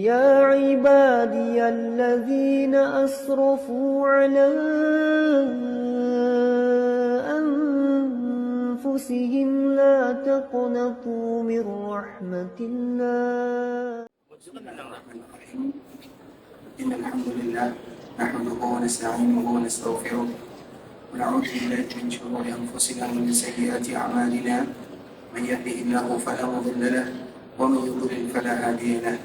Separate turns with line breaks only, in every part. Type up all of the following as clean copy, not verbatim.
يا عبادي الذين أسرفوا على أنفسهم لا تقنطوا من رحمة الله.
إن الحمد لله نحمده ونستعينه ونستغفره ونعوذ بالله من شرور أنفسنا ومن سيئات أعمالنا من يهده الله فلا مضل له ومن يضلل فلا هادي له.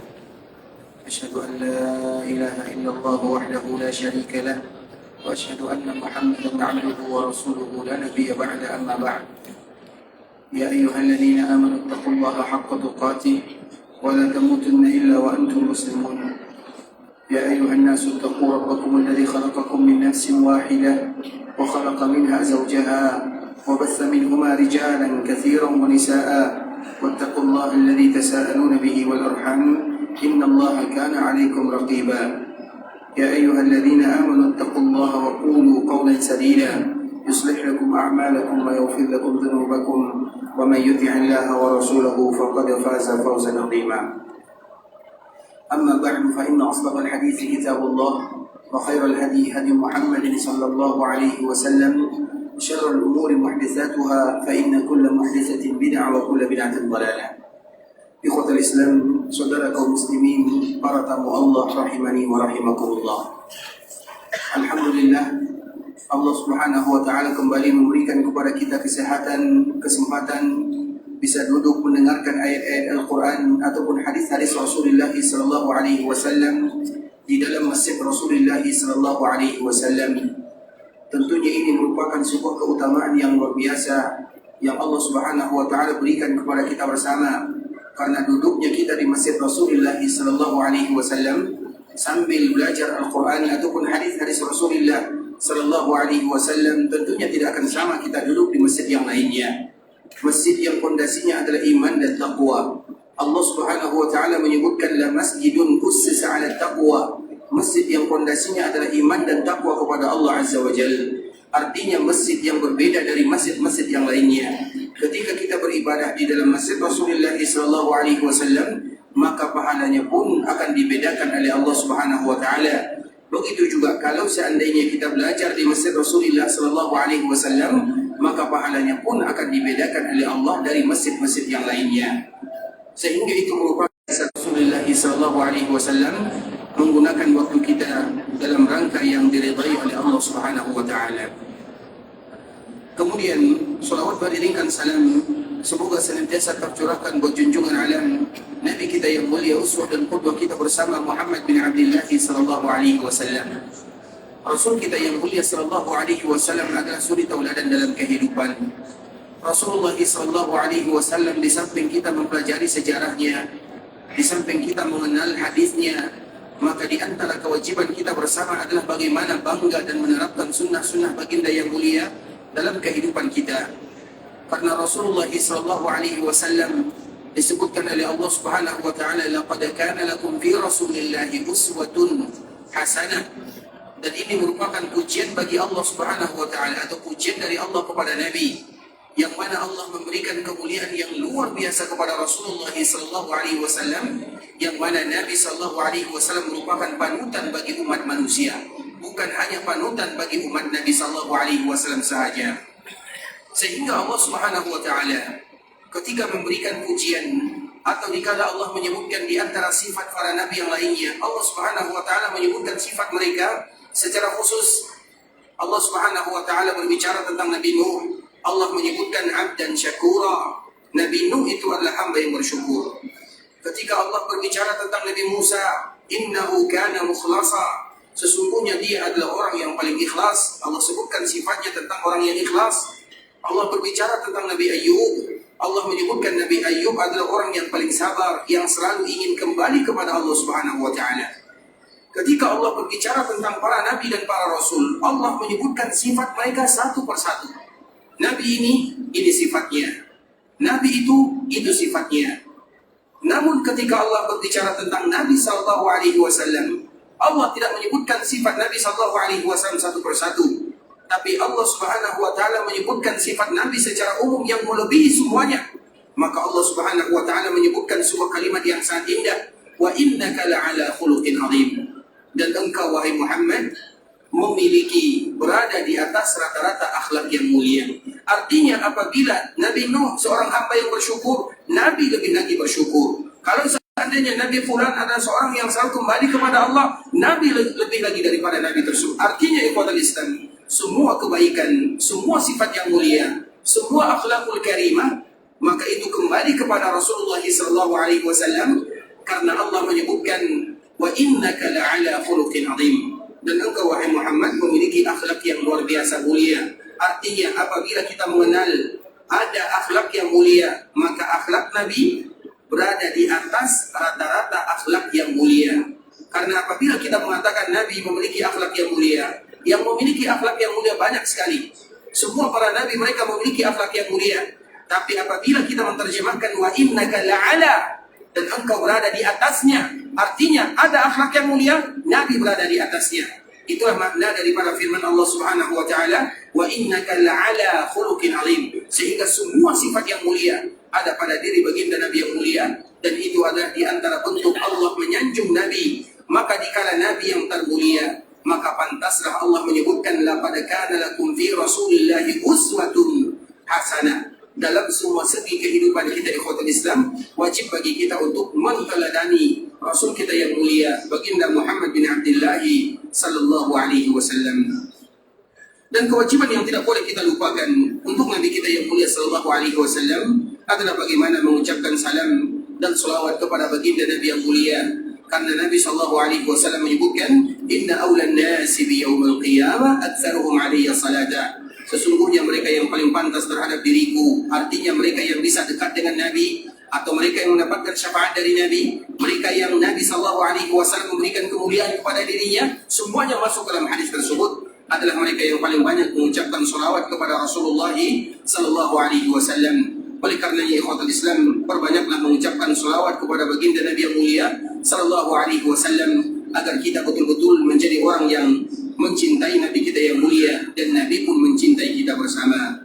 أشهد أن لا إله إلا الله وحده لا شريك له وأشهد أن محمدا عبده ورسوله لا نبي بعد أما بعد. يا أيها الذين آمنوا اتقوا الله حق تقاته ولا تموتن إلا وأنتم مسلمون. يا أيها الناس اتقوا ربكم الذي خلقكم من نفس واحدة وخلق منها زوجها وبث منهما رجالا كثيرا ونساء واتقوا الله الذي تساءلون به والأرحام إن الله كان عليكم رقيبا. يا أيها الذين آمنوا اتقوا الله وقولوا قولا سديدا يصلح لكم أعمالكم ويغفر لكم ذنوبكم ومن يطع الله ورسوله فقد فاز فوزا عظيما. أما بعد فإن أصدق الحديث كتاب الله وخير الهدي هدي محمد صلى الله عليه وسلم شر الأمور محدثاتها فإن كل محدثة بدعة وكل بدعة ضلالة. Ikhwatul Islam, saudara kaum muslimin, para tamu Allah rahimani wa rahimakumullah. Alhamdulillah, Allah Subhanahu wa taala kembali memberikan kepada kita kesempatan bisa duduk mendengarkan ayat-ayat Al-Quran ataupun hadis-hadis Rasulullah sallallahu alaihi wasallam di dalam masjid Rasulullah sallallahu alaihi wasallam. Tentunya ini merupakan sebuah keutamaan yang luar biasa yang Allah Subhanahu wa taala berikan kepada kita bersama, karena duduknya kita di masjid Rasulullah sallallahu alaihi wasallam sambil belajar Al-Quran ataupun hadis-hadis Rasulullah sallallahu alaihi wasallam tentunya tidak akan sama kita duduk di masjid yang lainnya. Masjid yang fondasinya adalah iman dan taqwa. Allah Subhanahu wa taala menyebutkan la masjidun ussisa 'ala taqwa. Masjid yang fondasinya adalah iman dan takwa kepada Allah Azza wa Jalla. Artinya masjid yang berbeda dari masjid-masjid yang lainnya. Ketika kita beribadah di dalam masjid Rasulullah sallallahu alaihi wasallam, maka pahalanya pun akan dibedakan oleh Allah Subhanahu wa taala. Begitu juga kalau seandainya kita belajar di masjid Rasulullah sallallahu alaihi wasallam, maka pahalanya pun akan dibedakan oleh Allah dari masjid-masjid yang lainnya. Sehingga itu merupakan Rasulullah sallallahu alaihi wasallam menggunakan waktu kita dalam rangka yang diridai oleh Allah Subhanahu wa taala. Kemudian salawat beriringkan salam semoga senantiasa tercurahkan buat junjungan alam Nabi kita yang mulia, uswah dan qudwah kita bersama Muhammad bin Abdullah sallallahu alaihi wasallam. Rasul kita yang mulia sallallahu alaihi wasallam adalah suri tauladan dalam kehidupan. Rasulullah sallallahu alaihi wasallam di samping kita mempelajari sejarahnya, di samping kita mengenal hadisnya, maka di antara kewajiban kita bersama adalah bagaimana bangga dan menerapkan sunnah-sunnah baginda yang mulia dalam kehidupan kita. Karena Rasulullah sallallahu alaihi wasallam disebutkan oleh Allah Subhanahu wa taala, laqad kana lakum fi Rasulillahi uswatun hasanah. Dan ini merupakan pujian bagi Allah Subhanahu wa taala atau pujian dari Allah kepada Nabi, yang mana Allah memberikan kemuliaan yang luar biasa kepada Rasulullah sallallahu alaihi wasallam, yang mana Nabi sallallahu alaihi wasallam merupakan panutan bagi umat manusia, bukan hanya panutan bagi umat Nabi sallallahu alaihi wasallam sahaja. Sehingga Allah Subhanahu wa taala ketika memberikan pujian atau dikala Allah menyebutkan di antara sifat para nabi yang lainnya, Allah Subhanahu wa taala menyebutkan sifat mereka secara khusus. Allah Subhanahu wa taala berbicara tentang Nabi Nuh, Allah menyebutkan abdan syakura. Nabi Nuh itu adalah hamba yang bersyukur. Ketika Allah berbicara tentang Nabi Musa, innahu kana mukhlasa, sesungguhnya dia adalah orang yang paling ikhlas. Allah sebutkan sifatnya tentang orang yang ikhlas. Allah berbicara tentang Nabi Ayyub, Allah menyebutkan Nabi Ayyub adalah orang yang paling sabar, yang selalu ingin kembali kepada Allah Subhanahu wa taala. Ketika Allah berbicara tentang para nabi dan para rasul, Allah menyebutkan sifat mereka satu persatu. Nabi ini sifatnya. Nabi itu sifatnya. Namun ketika Allah berbicara tentang Nabi sallallahu alaihi wasallam, Allah tidak menyebutkan sifat Nabi sallallahu alaihi wasallam satu persatu. Tapi Allah Subhanahu wa taala menyebutkan sifat Nabi secara umum yang melebihi semuanya. Maka Allah Subhanahu wa taala menyebutkan sebuah kalimat yang sangat indah, wa innaka la'ala khuluqin 'adzim. Dan engkau wahai Muhammad memiliki berada di atas rata-rata akhlak yang mulia. Artinya apabila Nabi Nuh seorang hamba yang bersyukur, Nabi lebih lagi bersyukur. Kalau seandainya Nabi Fulan adalah seorang yang selalu kembali kepada Allah, Nabi lebih lagi daripada Nabi tersebut. Artinya ikhwatul Islam, semua kebaikan, semua sifat yang mulia, semua akhlakul karimah, maka itu kembali kepada Rasulullah SAW, karena Allah menyebutkan wa innaka la'ala khuluqin 'adzim. Dan engkau wahai Muhammad memiliki akhlak yang luar biasa mulia. Artinya apabila kita mengenal ada akhlak yang mulia, maka akhlak Nabi berada di atas rata-rata akhlak yang mulia. Karena apabila kita mengatakan Nabi memiliki akhlak yang memiliki akhlak yang mulia banyak sekali. Semua para Nabi mereka memiliki akhlak yang mulia. Tapi apabila kita menerjemahkan wa innaka la'ala, dan engkau berada di atasnya, artinya ada akhlak yang mulia, Nabi berada di atasnya. Itulah makna daripada firman Allah Subhanahu wa taala, wa innaka la'ala khuluqin 'adzim. Sehingga semua sifat yang mulia ada pada diri baginda Nabi yang mulia, dan itu adalah di antara bentuk Allah menyanjung Nabi. Maka dikala Nabi yang termulia, maka pantaslah Allah menyebutkan laqad kana lakum fi Rasulillahi uswatun hasanah. Dalam semua segi kehidupan kita ikhwatul Islam, wajib bagi kita untuk menteladani Rasul kita yang mulia, baginda Muhammad bin Abdullah sallallahu alaihi wasallam. Dan kewajiban yang tidak boleh kita lupakan untuk Nabi kita yang mulia sallallahu alaihi wasallam adalah bagaimana mengucapkan salam dan selawat kepada baginda Nabi yang mulia. Karena Nabi sallallahu alaihi wasallam menyebutkan, inna awlan nasi bi yaumil qiyamah aktsaruhum alayya salata. Sesungguhnya mereka yang paling pantas terhadap diriku, artinya mereka yang bisa dekat dengan Nabi, atau mereka yang mendapatkan syafaat dari Nabi, mereka yang Nabi SAW memberikan kemuliaan kepada dirinya, semuanya masuk dalam hadis tersebut, adalah mereka yang paling banyak mengucapkan salawat kepada Rasulullah SAW. Oleh karenanya ikhwatul Islam, perbanyaklah mengucapkan salawat kepada baginda Nabi yang mulia SAW, agar kita betul-betul menjadi orang yang mencintai Nabi kita yang mulia, dan Nabi pun mencintai kita bersama.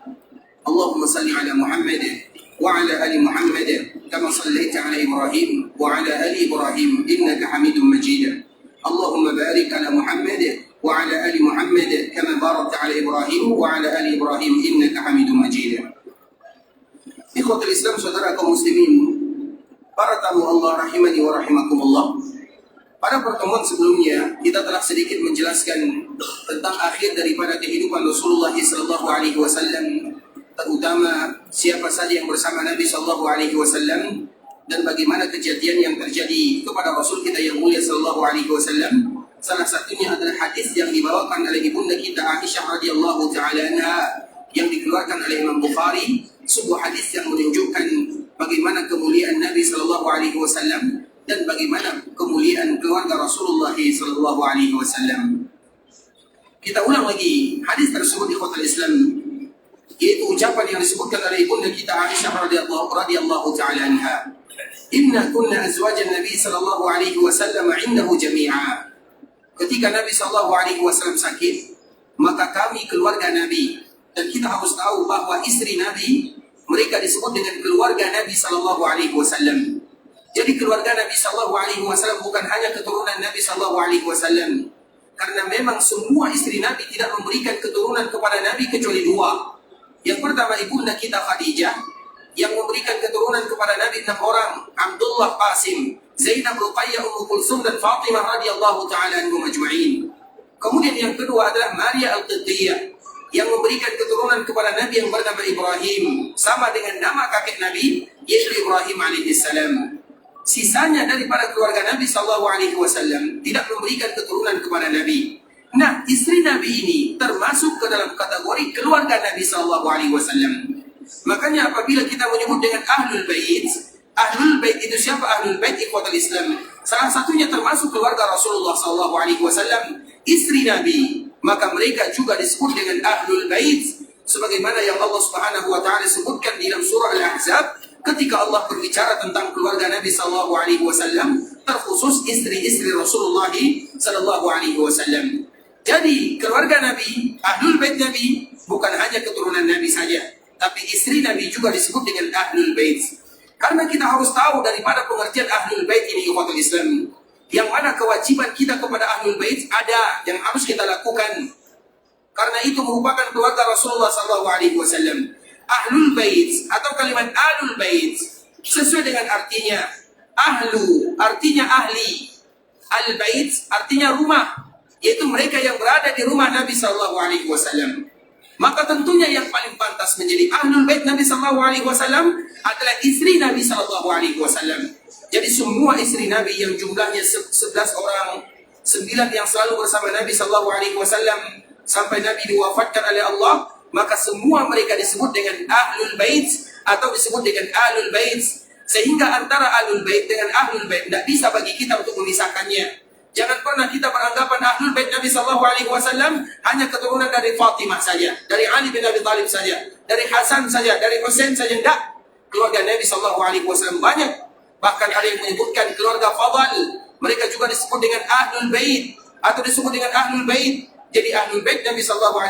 Allahumma salli ala Muhammad wa ala ali Muhammad kama sallaita ala Ibrahim wa ala ali Ibrahim innaka Hamidum Majid. Allahumma barik ala Muhammad wa ala ali Muhammad kama barakta ala Ibrahim wa ala ali Ibrahim innaka Hamidum Majid. Ikhwatul Islam, saudara kaum muslimin, para tamu Allah rahimani wa rahimakumullah. Pada pertemuan sebelumnya kita telah sedikit menjelaskan tentang akhir daripada kehidupan Rasulullah SAW, terutama siapa saja yang bersama Nabi SAW dan bagaimana kejadian yang terjadi kepada Rasul kita yang mulia SAW. Salah satunya adalah hadis yang dibawakan oleh ibunda kita Aisyah radhiyallahu taala anha yang dikeluarkan oleh Imam Bukhari, sebuah hadis yang menunjukkan bagaimana kemuliaan Nabi SAW dan bagaimana kemuliaan keluarga Rasulullah SAW. Kita ulang lagi hadis tersebut di ikhwatul Islam, yaitu ucapan yang disebutkan oleh ibunda kita Aisyah radhiyallahu taala anha, inna kunna azwajan Nabi sallallahu alaihi wasallam indahu jami'a. Ketika Nabi sallallahu alaihi wasallam sakit, maka kami keluarga Nabi, dan kita harus tahu bahwa istri Nabi mereka disebut dengan keluarga Nabi sallallahu alaihi wasallam. Jadi keluarga Nabi sallallahu alaihi wasallam bukan hanya keturunan Nabi sallallahu alaihi wasallam, karena memang semua istri Nabi tidak memberikan keturunan kepada Nabi kecuali dua. Yang pertama ibunda kita Khadijah, yang memberikan keturunan kepada Nabi 6 orang, Abdullah Qasim, Zainab Ruqayyah, Ummu Kulsum, dan Fatimah radhiyallahu taala anhum ajma'in. Kemudian yang kedua adalah Maria Al-Qibtiyah, yang memberikan keturunan kepada Nabi yang bernama Ibrahim, sama dengan nama kakek Nabi, yaitu Ibrahim alaihissalam. Sisanya daripada keluarga Nabi SAW tidak memberikan keturunan kepada Nabi. Nah, istri Nabi ini termasuk ke dalam kategori keluarga Nabi SAW. Makanya apabila kita menyebut dengan Ahlul Bait itu siapa? Ahlul Bait ikhwatul Islam, salah satunya termasuk keluarga Rasulullah SAW, istri Nabi, maka mereka juga disebut dengan Ahlul Bait, sebagaimana yang Allah Subhanahu wa taala sebutkan di dalam surah Al-Ahzab ketika Allah berbicara tentang keluarga Nabi sallallahu alaihi wasallam, terkhusus istri-istri Rasulullah sallallahu alaihi wasallam. Jadi keluarga Nabi, Ahlul Bait Nabi bukan hanya keturunan Nabi saja, tapi istri Nabi juga disebut dengan Ahlul Bait. Karena kita harus tahu daripada pengertian Ahlul Bait ini, ikhwatul Islam, yang mana kewajiban kita kepada Ahlul Bait ada yang harus kita lakukan. Karena itu merupakan keluarga Rasulullah SAW. Ahlul Bait atau kalimat Ahlul Bait sesuai dengan artinya. Ahlu artinya ahli, Al-Bait artinya rumah, yaitu mereka yang berada di rumah Nabi SAW. Maka tentunya yang paling pantas menjadi Ahlul Bait Nabi SAW adalah istri Nabi SAW. Jadi semua istri Nabi yang jumlahnya 11 orang, 9 yang selalu bersama Nabi SAW sampai Nabi diwafatkan oleh Allah, maka semua mereka disebut dengan Ahlul Bait atau disebut dengan Ahlul Bait. Sehingga antara Ahlul Bait dengan Ahlul Bait tidak bisa bagi kita untuk memisahkannya. Jangan pernah kita beranggapan Ahlul Bait Nabi SAW hanya keturunan dari Fatimah saja, dari Ali bin Abi Thalib saja, dari Hasan saja, dari Husain saja. Tidak. Keluarga Nabi SAW banyak. Bahkan ada yang menyebutkan keluarga Fadal, mereka juga disebut dengan Ahlul Bait atau disebut dengan Ahlul Bait. Jadi Ahlul Bait Nabi SAW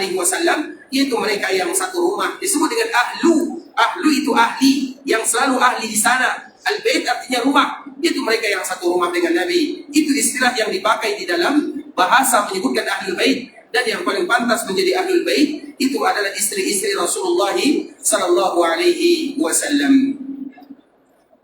yaitu mereka yang satu rumah, disebut dengan ahlu. Ahlu itu ahli, yang selalu ahli di sana. Al-Bait artinya rumah, itu mereka yang satu rumah dengan Nabi. Itu istilah yang dipakai di dalam bahasa menyebutkan Ahlul Bait. Dan yang paling pantas menjadi Ahlul Bait itu adalah istri-istri Rasulullah sallallahu alaihi wasallam.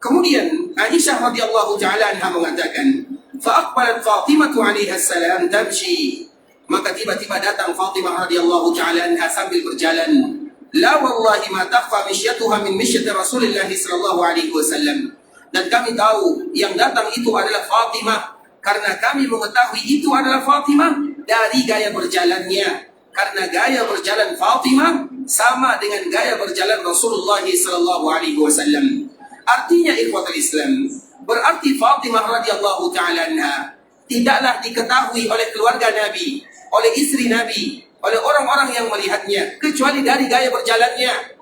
Kemudian Aisyah radhiyallahu taala anha mengatakan, "Fa aqbalat Fatimah alaiha salam tamshi." Maka tiba-tiba datang Fatimah radhiyallahu taala anha sambil berjalan. La wallahi ma takhfa mishyatuha min mishyati Rasulillah sallallahu alaihi wasallam. Dan kami tahu yang datang itu adalah Fatimah karena kami mengetahui itu adalah Fatimah dari gaya berjalannya. Karena gaya berjalan Fatimah sama dengan gaya berjalan Rasulullah sallallahu alaihi wasallam. Artinya ikhwatul Islam, berarti Fatimah radhiyallahu taala anha tidaklah diketahui oleh keluarga Nabi, oleh istri Nabi, oleh orang-orang yang melihatnya, kecuali dari gaya berjalannya.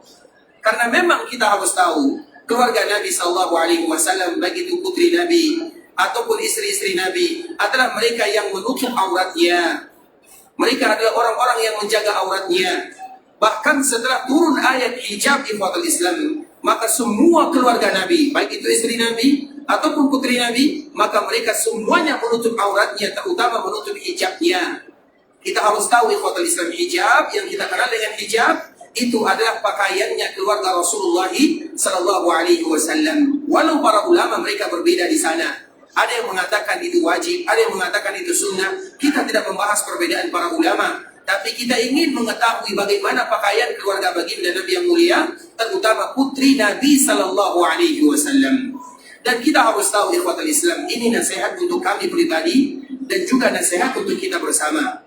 Karena memang kita harus tahu, keluarga Nabi SAW, baik itu putri Nabi ataupun istri-istri Nabi, adalah mereka yang menutup auratnya. Mereka adalah orang-orang yang menjaga auratnya. Bahkan setelah turun ayat hijab ikhwatul Islam, maka semua keluarga Nabi, baik itu istri Nabi ataupun putri Nabi, maka mereka semuanya menutup auratnya, terutama menutup hijabnya. Kita harus tahu ikhwatul Islam, hijab yang kita kenal dengan hijab itu adalah pakaiannya keluarga Rasulullah sallallahu alaihi wasallam. Walau para ulama mereka berbeda di sana. Ada yang mengatakan itu wajib, ada yang mengatakan itu sunnah. Kita tidak membahas perbedaan para ulama, tapi kita ingin mengetahui bagaimana pakaian keluarga baginda Nabi yang mulia, terutama putri Nabi sallallahu alaihi wasallam. Dan kita harus tahu ikhwatul Islam, ini nasihat untuk kami pribadi dan juga nasihat untuk kita bersama.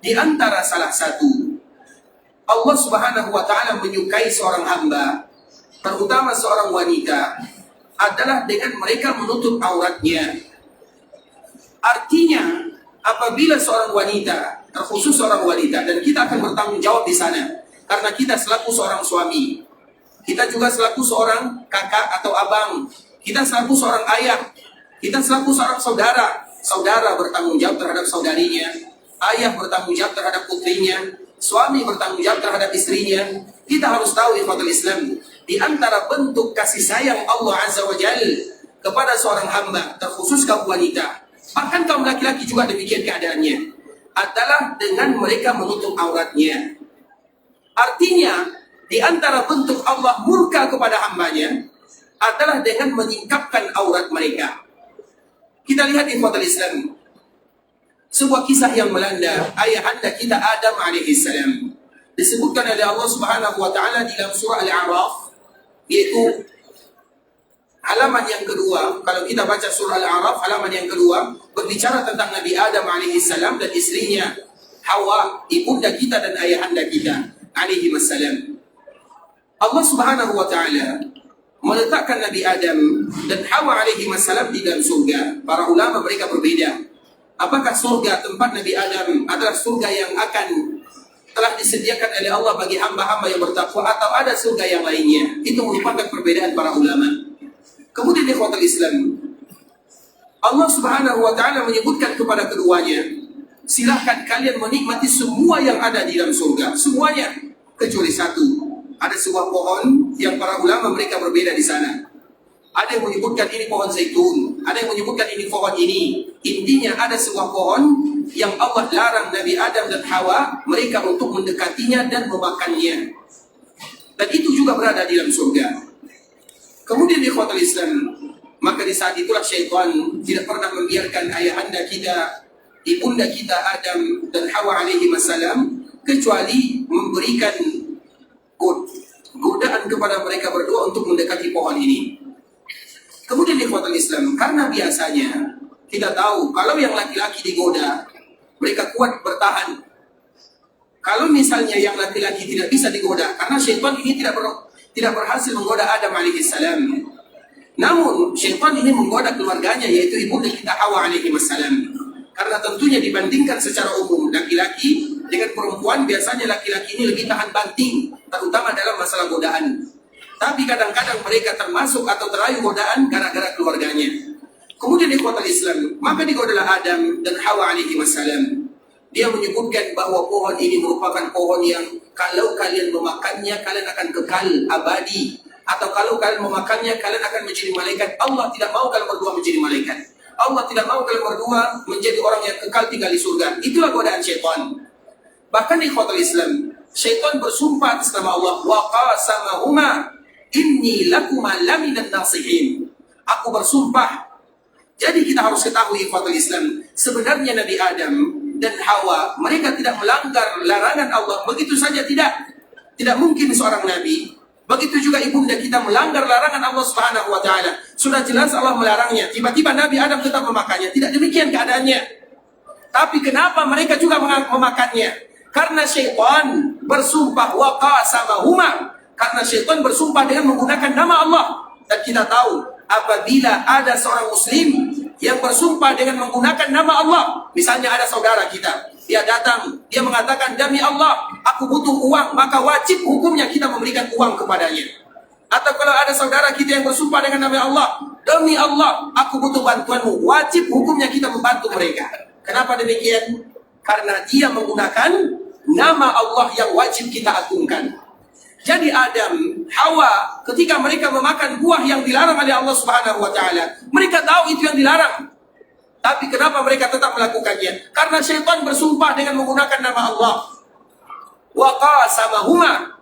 Di antara salah satu Allah Subhanahu wa taala menyukai seorang hamba, terutama seorang wanita, adalah dengan mereka menutup auratnya. Artinya, apabila seorang wanita, terkhusus seorang wanita, dan kita akan bertanggung jawab di sana, karena kita selaku seorang suami, kita juga selaku seorang kakak atau abang, kita selaku seorang ayah, kita selaku seorang saudara. Saudara bertanggung jawab terhadap saudarinya, ayah bertanggung jawab terhadap putrinya, suami bertanggung jawab terhadap istrinya. Kita harus tahu ikhwatul Islam, di antara bentuk kasih sayang Allah Azza wa Jal kepada seorang hamba, terkhusus kaum wanita, bahkan kaum laki-laki juga demikian keadaannya, adalah dengan mereka menutup auratnya. Artinya, di antara bentuk Allah murka kepada hambanya adalah dengan menyingkapkan aurat mereka. Kita lihat ikhwatul Islam, sebuah kisah yang melanda ayahanda kita Adam alaihissalam, disebutkan oleh Allah Subhanahu wa taala di dalam surah Al-A'raf, yaitu halaman yang kedua. Kalau kita baca surah Al-A'raf halaman yang kedua, berbicara tentang Nabi Adam alaihissalam dan istrinya Hawa, ibunda kita dan ayahanda kita alaihi wassalam. Allah Subhanahu wa taala meletakkan Nabi Adam dan Hawa alaihi wassalam di dalam surga. Para ulama mereka berbeda. Apakah surga tempat Nabi Adam adalah surga yang akan telah disediakan oleh Allah bagi hamba-hamba yang bertakwa, atau ada surga yang lainnya? Itu merupakan perbedaan para ulama. Kemudian ikhwatul Islam, Allah Subhanahu wa taala menyebutkan kepada keduanya, silahkan kalian menikmati semua yang ada di dalam surga, semuanya kecuali satu. Ada sebuah pohon yang para ulama mereka berbeda di sana. Ada yang menyebutkan ini pohon zaitun, ada yang menyebutkan ini pohon ini. Intinya ada sebuah pohon yang Allah larang Nabi Adam dan Hawa mereka untuk mendekatinya dan memakannya. Dan itu juga berada di dalam surga. Kemudian ikhwatul Islam, maka di saat itulah syaitan tidak pernah membiarkan ayahanda kita, ibunda kita Adam dan Hawa alaihi wassalam, kecuali memberikan godaan kepada mereka berdua untuk mendekati pohon ini. Kemudian ikhwatul Islam, karena biasanya kita tahu kalau yang laki-laki digoda, mereka kuat bertahan. Kalau misalnya yang laki-laki tidak bisa digoda, karena syaitan ini tidak berhasil menggoda Adam alaihi salam. Namun syaitan ini menggoda keluarganya, yaitu ibunda kita Hawa alaihi wassalam. Karena tentunya dibandingkan secara umum laki-laki dengan perempuan, biasanya laki-laki ini lebih tahan banting, terutama dalam masalah godaan. Tapi kadang-kadang mereka termasuk atau terayu godaan gara-gara keluarganya. Kemudian ikhwatul Islam, maka digodalah Adam dan Hawa alaihi wassalam. Dia menyebutkan bahwa pohon ini merupakan pohon yang kalau kalian memakannya, kalian akan kekal abadi. Atau kalau kalian memakannya, kalian akan menjadi malaikat. Allah tidak mau kalian berdua menjadi malaikat. Allah tidak mau kalian berdua menjadi orang yang kekal tinggal di surga. Itulah godaan syaitan. Bahkan ikhwatul Islam, syaitan bersumpah atas nama Allah, wa qasamahuma inni lakuma laminan nasihin. Aku bersumpah. Jadi kita harus ketahui ikhwatul Islam, sebenarnya Nabi Adam dan Hawa mereka tidak melanggar larangan Allah begitu saja, tidak mungkin seorang nabi. Begitu juga ibunda kita melanggar larangan Allah Subhanahu wa taala. Sudah jelas Allah melarangnya, tiba-tiba Nabi Adam tetap memakannya. Tidak demikian keadaannya. Tapi kenapa mereka juga memakannya? Karena syaitan bersumpah, wa qasamahuma. Karena syaitan bersumpah dengan menggunakan nama Allah. Dan kita tahu, apabila ada seorang muslim yang bersumpah dengan menggunakan nama Allah, misalnya ada saudara kita, dia datang, dia mengatakan, demi Allah, aku butuh uang, maka wajib hukumnya kita memberikan uang kepadanya. Atau kalau ada saudara kita yang bersumpah dengan nama Allah, demi Allah, aku butuh bantuanmu, wajib hukumnya kita membantu mereka. Kenapa demikian? Karena dia menggunakan nama Allah yang wajib kita agungkan. Jadi Adam, Hawa, ketika mereka memakan buah yang dilarang oleh Allah Subhanahu wa taala, mereka tahu itu yang dilarang. Tapi kenapa mereka tetap melakukannya? Karena syaitan bersumpah dengan menggunakan nama Allah. Wa qasamahuma.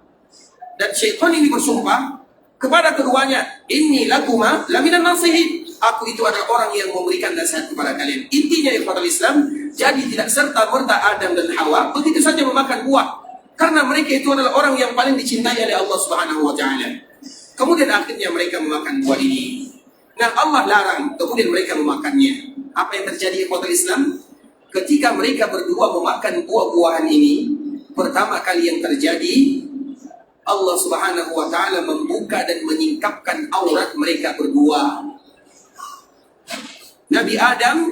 Dan syaitan ini bersumpah kepada keduanya, inni lakuma laminan nasihin. Aku itu adalah orang yang memberikan nasihat kepada kalian. Intinya ikhwatul Islam, jadi tidak serta-merta Adam dan Hawa begitu saja memakan buah. Karena mereka itu adalah orang yang paling dicintai oleh Allah Subhanahu wa taala. Kemudian akhirnya mereka memakan buah ini. Nah, Allah larang, kemudian mereka memakannya. Apa yang terjadi ikhwatul Islam? Ketika mereka berdua memakan buah-buahan ini, pertama kali yang terjadi, Allah Subhanahu wa taala membuka dan menyingkapkan aurat mereka berdua. Nabi Adam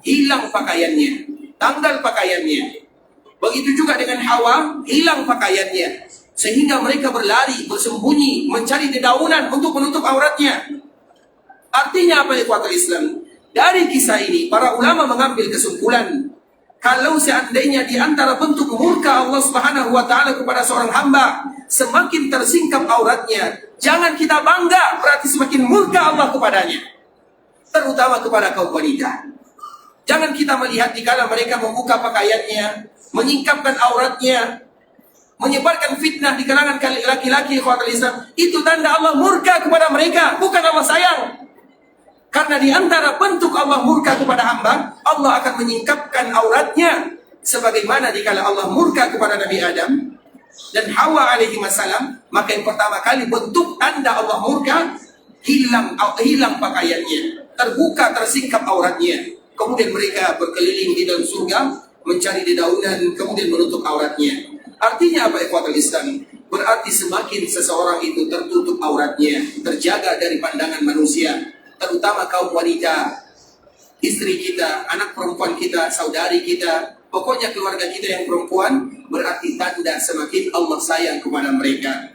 hilang pakaiannya, tanggal pakaiannya. Begitu juga dengan Hawa, hilang pakaiannya. Sehingga mereka berlari, bersembunyi, mencari dedaunan untuk menutup auratnya. Artinya apa ikhwatul Islam? Dari kisah ini, para ulama mengambil kesimpulan, kalau seandainya di antara bentuk murka Allah Subhanahu wa taala kepada seorang hamba, semakin tersingkap auratnya, jangan kita bangga, berarti semakin murka Allah kepadanya. Terutama kepada kaum wanita. Jangan kita melihat dikala mereka membuka pakaiannya, menyingkapkan auratnya, menyebarkan fitnah di kalangan laki-laki ikhwatul Islam, itu tanda Allah murka kepada mereka, bukan Allah sayang. Karena di antara bentuk Allah murka kepada hamba, Allah akan menyingkapkan auratnya. Sebagaimana dikala Allah murka kepada Nabi Adam dan Hawa alaihi wassalam, maka yang pertama kali bentuk tanda Allah murka, hilang pakaiannya, terbuka tersingkap auratnya. Kemudian mereka berkeliling di dalam surga, mencari dedaunan, kemudian menutup auratnya. Artinya apa ikhwatul Islam? Berarti semakin seseorang itu tertutup auratnya, terjaga dari pandangan manusia, terutama kaum wanita, istri kita, anak perempuan kita, saudari kita, pokoknya keluarga kita yang perempuan, berarti tanda semakin Allah sayang kepada mereka.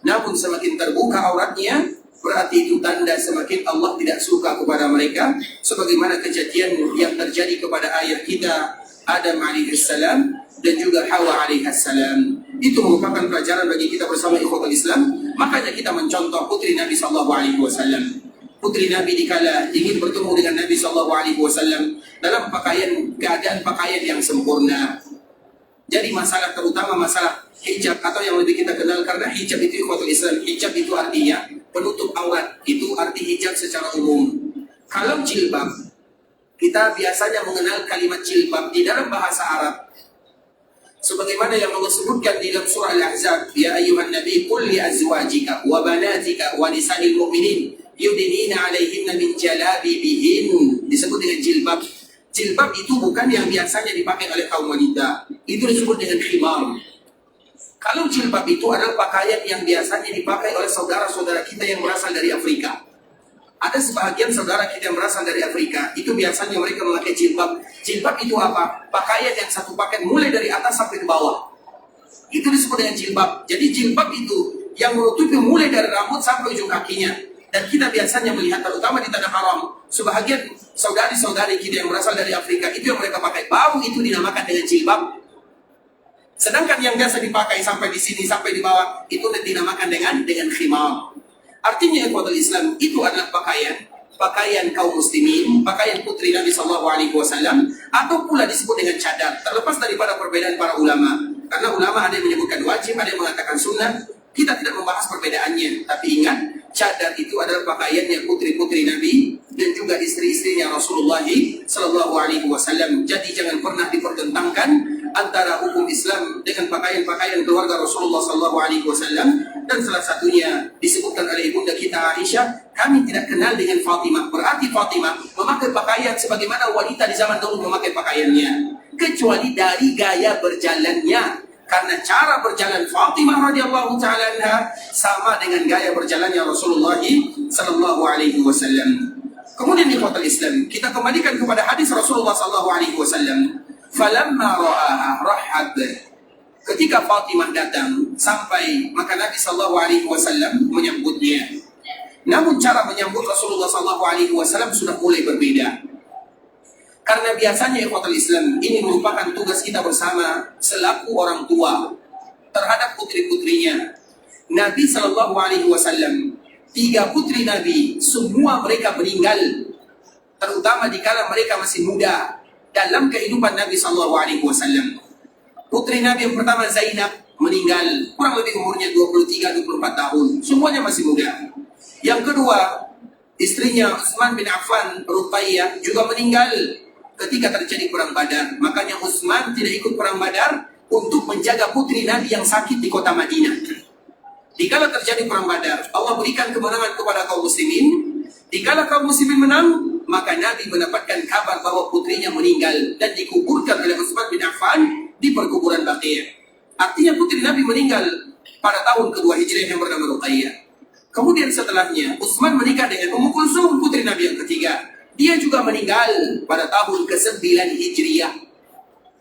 Namun semakin terbuka auratnya, berarti itu tanda semakin Allah tidak suka kepada mereka. Sebagaimana kejadian yang terjadi kepada ayah kita Adam alaihissalam dan juga Hawa alaihissalam. Itu merupakan pelajaran bagi kita bersama ikhwatul Islam. Makanya kita mencontoh putri Nabi SAW. putri Nabi dikala ingin bertemu dengan Nabi SAW dalam keadaan pakaian yang sempurna. Jadi masalah terutama masalah hijab atau yang lebih kita kenal, karena hijab itu ikhwatul Islam, hijab itu artinya penutup aurat, itu arti hijab secara umum. Kalau jilbab, kita biasanya mengenal kalimat jilbab di dalam bahasa Arab sebagaimana yang Allah sebutkan di dalam surah Al-Ahzab, ya ayyuhan nabi qul li azwajika wa banatika wa nisa'il mu'minin yudnina 'alaihinna min jalabibihin, disebut dengan jilbab. Jilbab itu bukan yang biasanya dipakai oleh kaum wanita, itu disebut dengan khimar. Kalau jilbab itu adalah pakaian yang biasanya dipakai oleh saudara-saudara kita yang berasal dari Afrika. Ada sebahagian saudara kita yang berasal dari Afrika, itu biasanya mereka memakai jilbab. Jilbab itu apa? Pakaian yang satu pakaian mulai dari atas sampai ke bawah. Itu disebut dengan jilbab. Jadi jilbab itu yang menutupi mulai dari rambut sampai ujung kakinya. Dan kita biasanya melihat, terutama di tanah haram, sebahagian saudari-saudari kita yang berasal dari Afrika, itu yang mereka pakai. Baru itu dinamakan dengan jilbab. Sedangkan yang biasa dipakai sampai di sini, sampai di bawah, itu dinamakan dengan khimar. Artinya ikhwatul Islam, itu adalah pakaian kaum muslimin, pakaian putri Nabi SAW, atau pula disebut dengan cadar. Terlepas daripada perbedaan para ulama, karena ulama ada yang menyebutkan wajib, ada yang mengatakan sunnah. Kita tidak membahas perbedaannya, tapi ingat, cadar itu adalah pakaiannya putri-putri Nabi dan juga istri-istrinya Rasulullah SAW. Jadi jangan pernah dipertentangkan antara hukum Islam dengan pakaian-pakaian keluarga Rasulullah SAW. Dan salah satunya disebutkan oleh ibunda kita Aisyah, kami tidak kenal dengan Fatimah. Berarti Fatimah memakai pakaian sebagaimana wanita di zaman dulu memakai pakaiannya, kecuali dari gaya berjalannya. Karena cara berjalan Fatimah radhiyallahu taala anha sama dengan gaya berjalannya Rasulullah sallallahu alaihi wasallam. Kemudian ikhwatul Islam, kita kembalikan kepada hadis Rasulullah sallallahu alaihi wasallam. Falamma ra'aha rahab. Ketika Fatimah datang sampai, maka Nabi sallallahu alaihi wasallam menyambutnya. Namun cara menyambut Rasulullah sallallahu alaihi wasallam sudah mulai berbeda. Karena biasanya ikhwatul Islam, ini merupakan tugas kita bersama selaku orang tua terhadap putri-putrinya. Nabi sallallahu alaihi wasallam, 3 putri Nabi, semua mereka meninggal, terutama dikala mereka masih muda dalam kehidupan Nabi sallallahu alaihi wasallam. Putri Nabi yang pertama Zainab meninggal, kurang lebih umurnya 23-24 tahun, semuanya masih muda. Yang kedua, istrinya Utsman bin Affan, Ruqayyah, juga meninggal ketika terjadi perang Badar. Makanya Utsman tidak ikut perang Badar untuk menjaga putri Nabi yang sakit di kota Madinah. Dikala terjadi perang Badar, Allah berikan kemenangan kepada kaum muslimin. Dikala kaum muslimin menang, maka Nabi mendapatkan kabar bahwa putrinya meninggal dan dikuburkan oleh Utsman bin Affan di perkuburan Baqi'. Artinya putri Nabi meninggal pada tahun kedua Hijriah yang bernama Ruqayyah. Kemudian setelahnya Utsman menikah dengan Ummu Kulsum, putri Nabi yang ketiga. Dia juga meninggal pada tahun ke-9 Hijriah.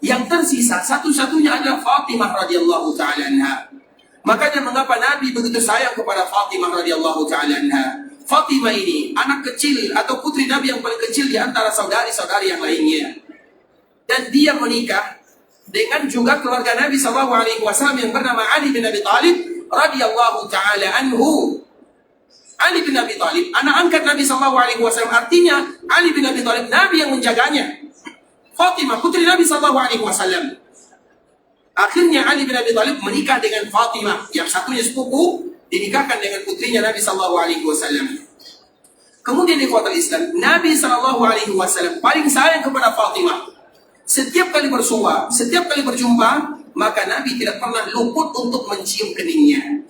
Yang tersisa satu-satunya adalah Fatimah radhiyallahu taala anha. Makanya mengapa Nabi begitu sayang kepada Fatimah radhiyallahu taala anha. Fatimah ini anak kecil atau putri Nabi yang paling kecil di antara saudari-saudari yang lainnya. Dan dia menikah dengan juga keluarga Nabi SAW yang bernama Ali bin Abi Thalib radhiyallahu taala anhu. Ali bin Abi Thalib, anak angkat Nabi SAW, artinya Ali bin Abi Thalib, Nabi yang menjaganya. Fatimah, putri Nabi SAW. Akhirnya Ali bin Abi Thalib menikah dengan Fatimah, yang satunya sepupu, dinikahkan dengan putrinya Nabi SAW. Kemudian ikhwatul Islam, Nabi SAW paling sayang kepada Fatimah. Setiap kali bersua, setiap kali berjumpa, maka Nabi tidak pernah luput untuk mencium keningnya.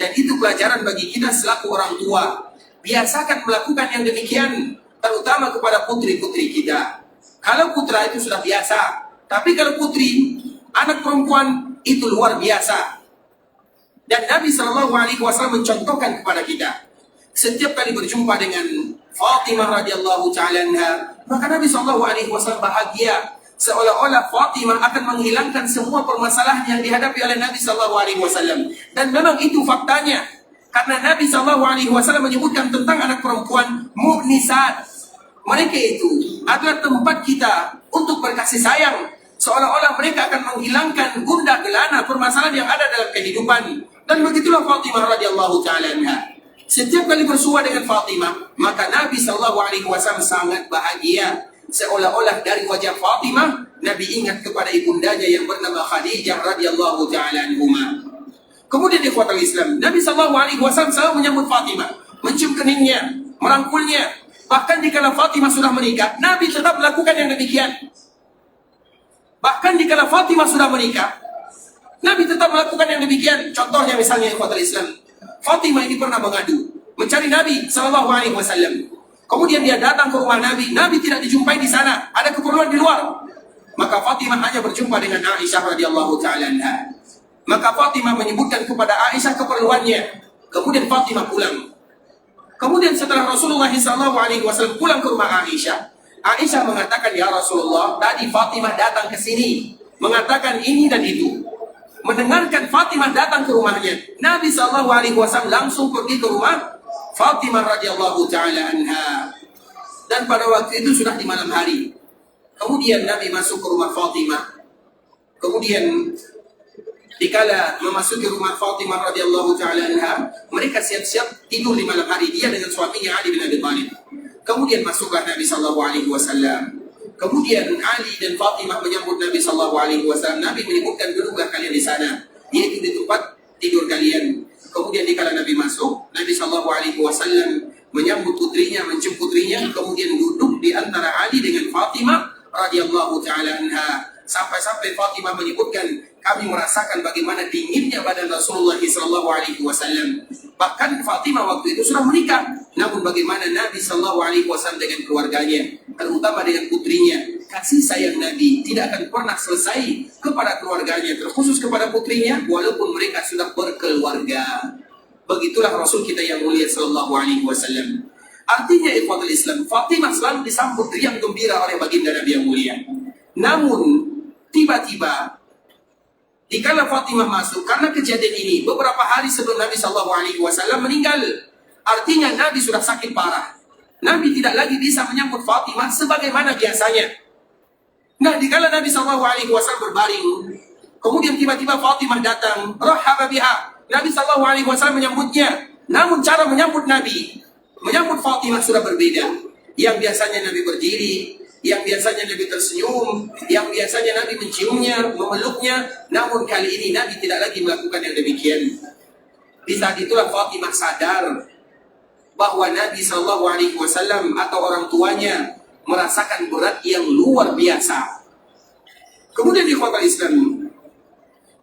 Dan itu pelajaran bagi kita selaku orang tua. Biasakan melakukan yang demikian, terutama kepada putri-putri kita. Kalau putra itu sudah biasa, tapi kalau putri, anak perempuan, itu luar biasa. Dan Nabi SAW mencontohkan kepada kita. Setiap kali berjumpa dengan Fatimah radhiyallahu ta'ala anha, maka Nabi SAW bahagia. Seolah-olah Fatimah akan menghilangkan semua permasalahan yang dihadapi oleh Nabi SAW. Dan memang itu faktanya. Karena Nabi SAW menyebutkan tentang anak perempuan mu'nisat. Mereka itu adalah tempat kita untuk berkasih sayang. Seolah-olah mereka akan menghilangkan gundah gelana permasalahan yang ada dalam kehidupan. Dan begitulah Fatimah radhiyallahu ta'ala anha. Setiap kali bersua dengan Fatimah, maka Nabi SAW sangat bahagia. Seolah-olah dari wajah Fatimah, Nabi ingat kepada ibundanya yang bernama Khadijah radhiyallahu ta'ala anhuma. Kemudian di ikhwatal Islam, Nabi SAW selalu menyambut Fatimah, mencium keningnya, merangkulnya. Bahkan dikala Fatimah sudah menikah, Nabi tetap melakukan yang demikian. Bahkan dikala Fatimah sudah menikah, Nabi tetap melakukan yang demikian. Contohnya misalnya ikhwatal Islam, Fatimah ini pernah mengadu, mencari Nabi SAW. Kemudian dia datang ke rumah Nabi, Nabi tidak dijumpai di sana, ada keperluan di luar. Maka Fatimah hanya berjumpa dengan Aisyah radhiyallahu ta'ala anha. Maka Fatimah menyebutkan kepada Aisyah keperluannya. Kemudian Fatimah pulang. Kemudian setelah Rasulullah SAW pulang ke rumah Aisyah, Aisyah mengatakan, ya Rasulullah, tadi Fatimah datang ke sini, mengatakan ini dan itu. Mendengarkan Fatimah datang ke rumahnya, Nabi SAW langsung pergi ke rumah Fatimah radhiyallahu ta'ala anha. Dan pada waktu itu sudah di malam hari. Kemudian Nabi masuk ke rumah Fatimah. Kemudian dikala memasuki rumah Fatimah radhiyallahu ta'ala anha, mereka siap-siap tidur di malam hari, dia dengan suaminya Ali bin Abi Thalib. Kemudian masuklah Nabi SAW. Kemudian Ali dan Fatimah menyambut Nabi SAW. Nabi menyebutkan, duduklah kalian di sana, yaitu di tempat tidur kalian. Kemudian dikala Nabi masuk, Nabi SAW menyambut putrinya, mencium putrinya, kemudian duduk di antara Ali dengan Fatimah radhiyallahu ta'ala anha. Sampai-sampai Fatimah menyebutkan, kami merasakan bagaimana dinginnya badan Rasulullah SAW. Bahkan Fatimah waktu itu sudah menikah, namun bagaimana Nabi SAW dengan keluarganya, terutama dengan putrinya, kasih sayang Nabi tidak akan pernah selesai kepada keluarganya, terkhusus kepada putrinya, walaupun mereka sudah berkeluarga. Begitulah Rasul kita yang mulia SAW. Artinya ikhwatul Islam, Fatimah selalu disambut riang gembira oleh baginda Nabi yang mulia. Namun tiba-tiba dikala Fatimah masuk, karena kejadian ini beberapa hari sebelum Nabi SAW meninggal, artinya Nabi sudah sakit parah. Nabi tidak lagi bisa menyambut Fatimah sebagaimana biasanya. Nah, dikala Nabi SAW berbaring, kemudian tiba-tiba Fatimah datang, rahaba biha. Nabi SAW menyambutnya. Namun cara menyambut Nabi, menyambut Fatimah sudah berbeda. Yang biasanya Nabi berdiri, yang biasanya Nabi tersenyum, yang biasanya Nabi menciumnya, memeluknya, namun kali ini Nabi tidak lagi melakukan yang demikian. Di saat itulah Fatimah sadar bahwa Nabi SAW atau orang tuanya merasakan berat yang luar biasa. Kemudian di ikhwatal Islam,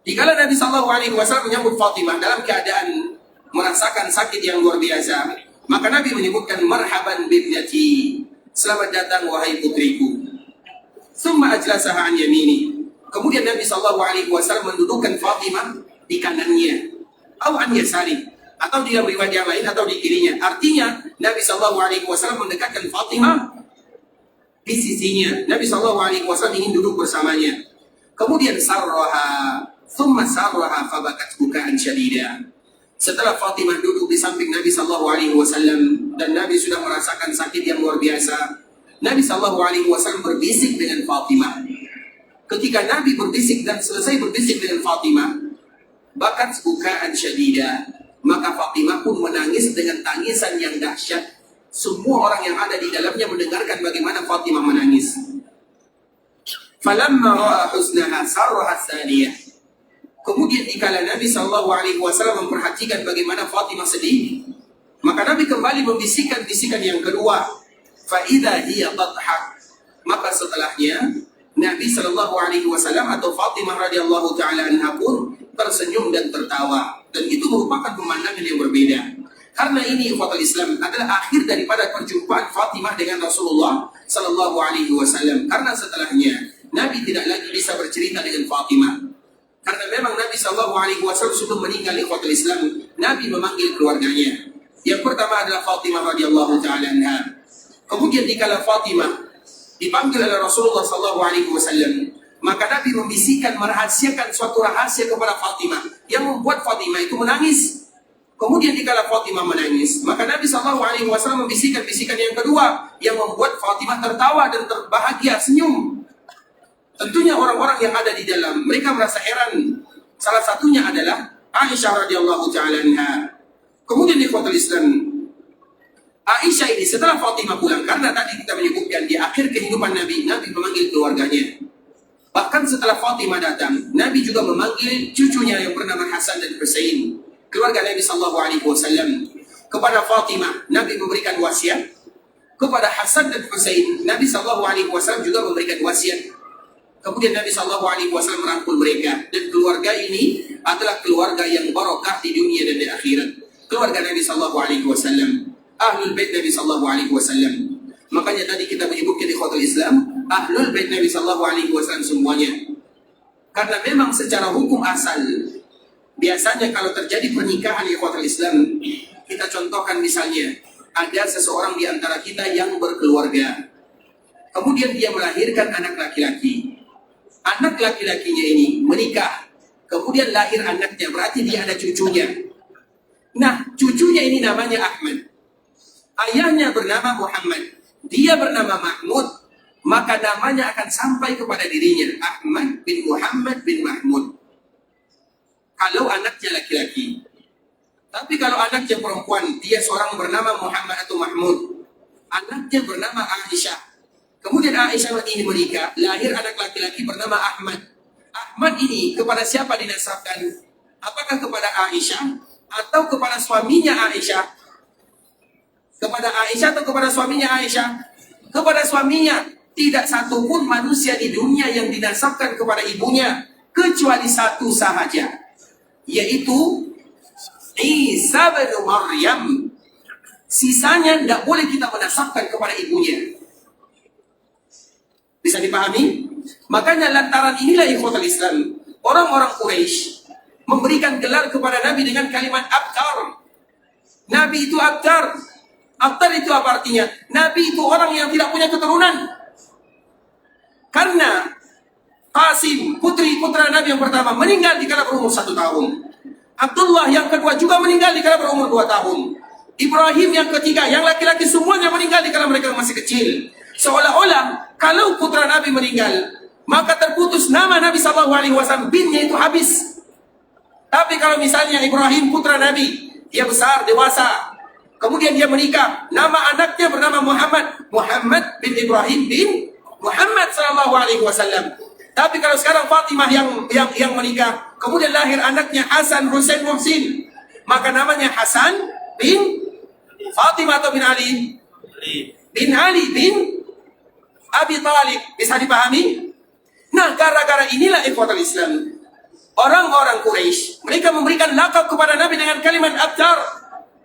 dikala Nabi SAW menyambut Fatimah dalam keadaan merasakan sakit yang luar biasa, maka Nabi menyebutkan, marhaban bibnati, selamat datang wahai putriku. Summa ajlasaha an yamini. Kemudian Nabi SAW mendudukkan Fatimah di kanannya, atau an yasari, atau di dalam riwayat yang lain, atau di kirinya. Artinya Nabi SAW mendekatkan Fatimah di sisinya. Nabi SAW ingin duduk bersamanya. Kemudian sarraha, thumma sarraha fabakat bukaan syadida. Setelah Fatimah duduk di samping Nabi SAW dan Nabi sudah merasakan sakit yang luar biasa, Nabi SAW berbisik dengan Fatimah. Ketika Nabi berbisik dan selesai berbisik dengan Fatimah, bakat bukaan syadida, maka Fatimah pun menangis dengan tangisan yang dahsyat. Semua orang yang ada di dalamnya mendengarkan bagaimana Fatimah menangis. Falamma ra'a husnaha sarraha tsaniyah. Kemudian dikala Nabi SAW memperhatikan bagaimana Fatimah sedih, maka Nabi kembali membisikkan bisikan yang kedua. Fa'idha hiya tadhak. Maka setelahnya Nabi SAW atau Fatimah radhiyallahu ta'ala anha pun tersenyum dan tertawa. Dan itu merupakan pemandangan yang berbeda. Karena ini ikhwatul Islam adalah akhir daripada perjumpaan Fatimah dengan Rasulullah SAW. Karena setelahnya Nabi tidak lagi bisa bercerita dengan Fatimah. Karena memang Nabi SAW sebelum meninggal ikhwatul Islam, Nabi memanggil keluarganya. Yang pertama adalah Fatimah radhiyallahu ta'ala anha. Kemudian dikala Fatimah dipanggil oleh Rasulullah SAW, maka Nabi membisikkan, merahasiakan suatu rahasia kepada Fatimah yang membuat Fatimah itu menangis. Kemudian dikala Fatimah menangis, maka Nabi SAW membisikkan bisikan yang kedua yang membuat Fatimah tertawa dan terbahagia, senyum. Tentunya orang-orang yang ada di dalam, mereka merasa heran. Salah satunya adalah Aisyah radhiyallahu ta'ala anha. Kemudian ikhwatul Islam, Aisyah ini setelah Fatimah pulang, karena tadi kita menyebutkan di akhir kehidupan Nabi, Nabi memanggil keluarganya. Bahkan setelah Fatimah datang, Nabi juga memanggil cucunya yang bernama Hasan dan Husain, keluarga Nabi sallallahu alaihi wasallam. Kepada Fatimah, Nabi memberikan wasiat. Kepada Hasan dan Husain, Nabi sallallahu alaihi wasallam juga memberikan wasiat. Kemudian Nabi sallallahu alaihi wasallam merangkul mereka, dan keluarga ini adalah keluarga yang barokah di dunia dan di akhirat. Keluarga Nabi sallallahu alaihi wasallam, Ahlul Bait Nabi sallallahu alaihi wasallam. Makanya tadi kita menyebutkan di ikhwatul Islam, Ahlul Bait Nabi sallallahu alaihi wasallam semuanya. Karena memang secara hukum asal, biasanya kalau terjadi pernikahan di ikhwatul Islam, kita contohkan misalnya, ada seseorang di antara kita yang berkeluarga. Kemudian dia melahirkan anak laki-laki. Anak laki-lakinya ini menikah. Kemudian lahir anaknya, berarti dia ada cucunya. Nah, cucunya ini namanya Ahmad. Ayahnya bernama Muhammad, dia bernama Mahmud, maka namanya akan sampai kepada dirinya, Ahmad bin Muhammad bin Mahmud. Kalau anaknya laki-laki. Tapi kalau anaknya perempuan, dia seorang bernama Muhammad atau Mahmud. Anaknya bernama Aisyah. Kemudian Aisyah ini menikah, lahir anak laki-laki bernama Ahmad. Ahmad ini kepada siapa dinasabkan? Apakah kepada Aisyah atau kepada suaminya Aisyah? Kepada Aisyah atau kepada suaminya Aisyah? Kepada suaminya. Tidak satupun manusia di dunia yang dinasabkan kepada ibunya, kecuali satu sahaja, yaitu Isa bin Maryam. Sisanya tidak boleh kita menasabkan kepada ibunya. Bisa dipahami? Makanya lantaran inilah ikhwatul Islam, orang-orang Quraisy memberikan gelar kepada Nabi dengan kalimat Abtar. Nabi itu Abtar. Abtar itu apa artinya? Nabi itu orang yang tidak punya keturunan. Karena Qasim, putra Nabi yang pertama, meninggal di kala berumur 1 tahun. Abdullah yang kedua juga meninggal di kala berumur 2 tahun. Ibrahim yang ketiga, yang laki-laki semuanya meninggal di kala mereka masih kecil. Seolah-olah kalau putra Nabi meninggal, maka terputus nama Nabi SAW, binnya itu habis. Tapi kalau misalnya Ibrahim putra Nabi, dia besar, dewasa, kemudian dia menikah, nama anaknya bernama Muhammad, Muhammad bin Ibrahim bin Muhammad SAW. Tapi kalau sekarang Fatimah yang menikah, kemudian lahir anaknya Hasan, Husain, Muhsin, maka namanya Hasan bin Fatimah atau bin Ali? Bin Ali bin Abi Talib. Bisa dipahami? Nah, gara-gara inilah ikhwatul Islam, orang-orang Quraisy, mereka memberikan lakab kepada Nabi dengan kalimat Abtar.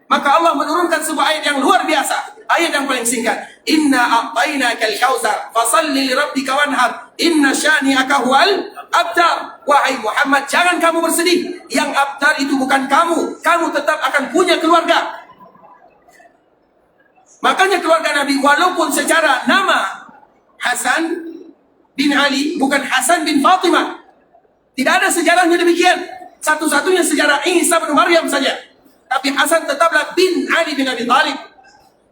Maka Allah menurunkan sebuah ayat yang luar biasa. Ayat yang paling singkat. Inna a'tainakal kautsar fasalli lirabbika wanhar inna syani'aka huwal abtar. Wahai Muhammad, jangan kamu bersedih. Yang abtar itu bukan kamu. Kamu tetap akan punya keluarga. Makanya keluarga Nabi, walaupun secara nama Hasan bin Ali, bukan Hasan bin Fatimah, tidak ada sejarahnya demikian. Satu-satunya sejarah Isa bin Maryam saja. Tapi Hasan tetaplah bin Ali bin Abi Talib,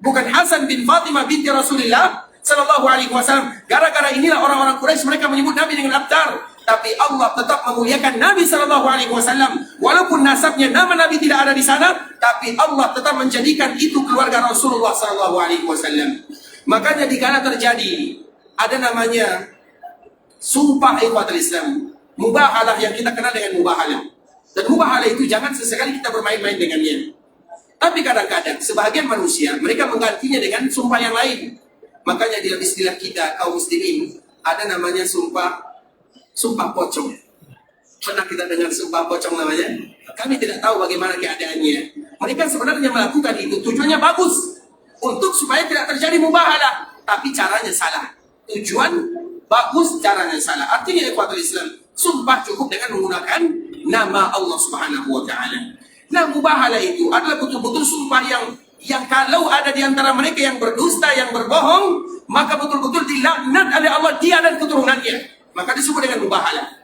bukan Hasan bin Fatimah binti Rasulullah sallallahu alaihi wasallam. Gara-gara inilah orang-orang Quraisy mereka menyebut Nabi dengan Abtar. Tapi Allah tetap memuliakan Nabi sallallahu alaihi wasallam. Walaupun nasabnya nama Nabi tidak ada di sana, tapi Allah tetap menjadikan itu keluarga Rasulullah sallallahu alaihi wasallam. Makanya dikala terjadi ada namanya sumpah ikhwatul Islam, mubahalah yang kita kenal dengan mubahalah. Dan mubahalah itu jangan sesekali kita bermain-main dengannya. Tapi kadang-kadang sebahagian manusia mereka menggantinya dengan sumpah yang lain. Makanya dalam istilah kita kaum muslimin ada namanya sumpah pocong. Pernah kita dengar sumpah pocong namanya? Kami tidak tahu bagaimana keadaannya. Mereka sebenarnya melakukan itu tujuannya bagus, untuk supaya tidak terjadi mubahalah, tapi caranya salah. Tujuan bagus, caranya salah. Artinya ikhwatul Islam, sumpah cukup dengan menggunakan nama Allah Subhanahu wa taala. Nah, mubahalah itu adalah betul-betul sumpah yang kalau ada di antara mereka yang berdusta, yang berbohong, maka betul-betul dilaknat oleh Allah dia dan keturunannya. Maka disebut dengan mubahalah.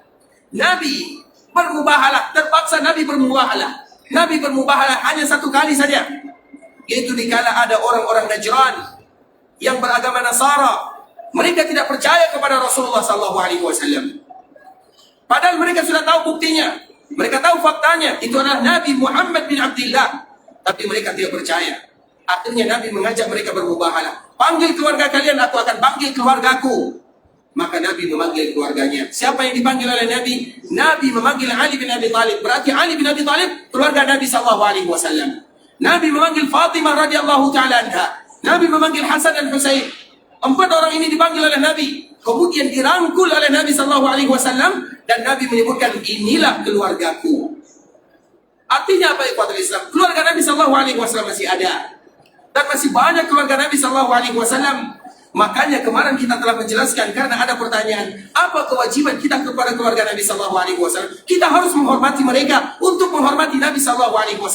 Nabi bermubahalah, terpaksa Nabi bermubahalah. Nabi bermubahalah hanya 1 kali saja, yaitu dikala ada orang-orang Najran yang beragama Nasara. Mereka tidak percaya kepada Rasulullah SAW. Padahal mereka sudah tahu buktinya. Mereka tahu faktanya. Itu adalah Nabi Muhammad bin Abdullah. tapi mereka tidak percaya. Akhirnya Nabi mengajak mereka bermubahalah. Panggil keluarga kalian, aku akan panggil keluargaku. Maka Nabi memanggil keluarganya. Siapa yang dipanggil oleh Nabi? Nabi memanggil Ali bin Abi Thalib. Berarti Ali bin Abi Thalib keluarga Nabi SAW. Nabi memanggil Fatimah radhiyallahu taala anha. Nabi memanggil Hasan dan Husain. 4 orang ini dipanggil oleh Nabi. Kemudian dirangkul oleh Nabi SAW dan Nabi menyebutkan inilah keluargaku. Artinya apa ikhwatul Islam? Keluarga Nabi SAW masih ada. Dan masih banyak keluarga Nabi SAW. Makanya kemarin kita telah menjelaskan karena ada pertanyaan, apa kewajiban kita kepada keluarga Nabi SAW? Kita harus menghormati mereka untuk menghormati Nabi SAW.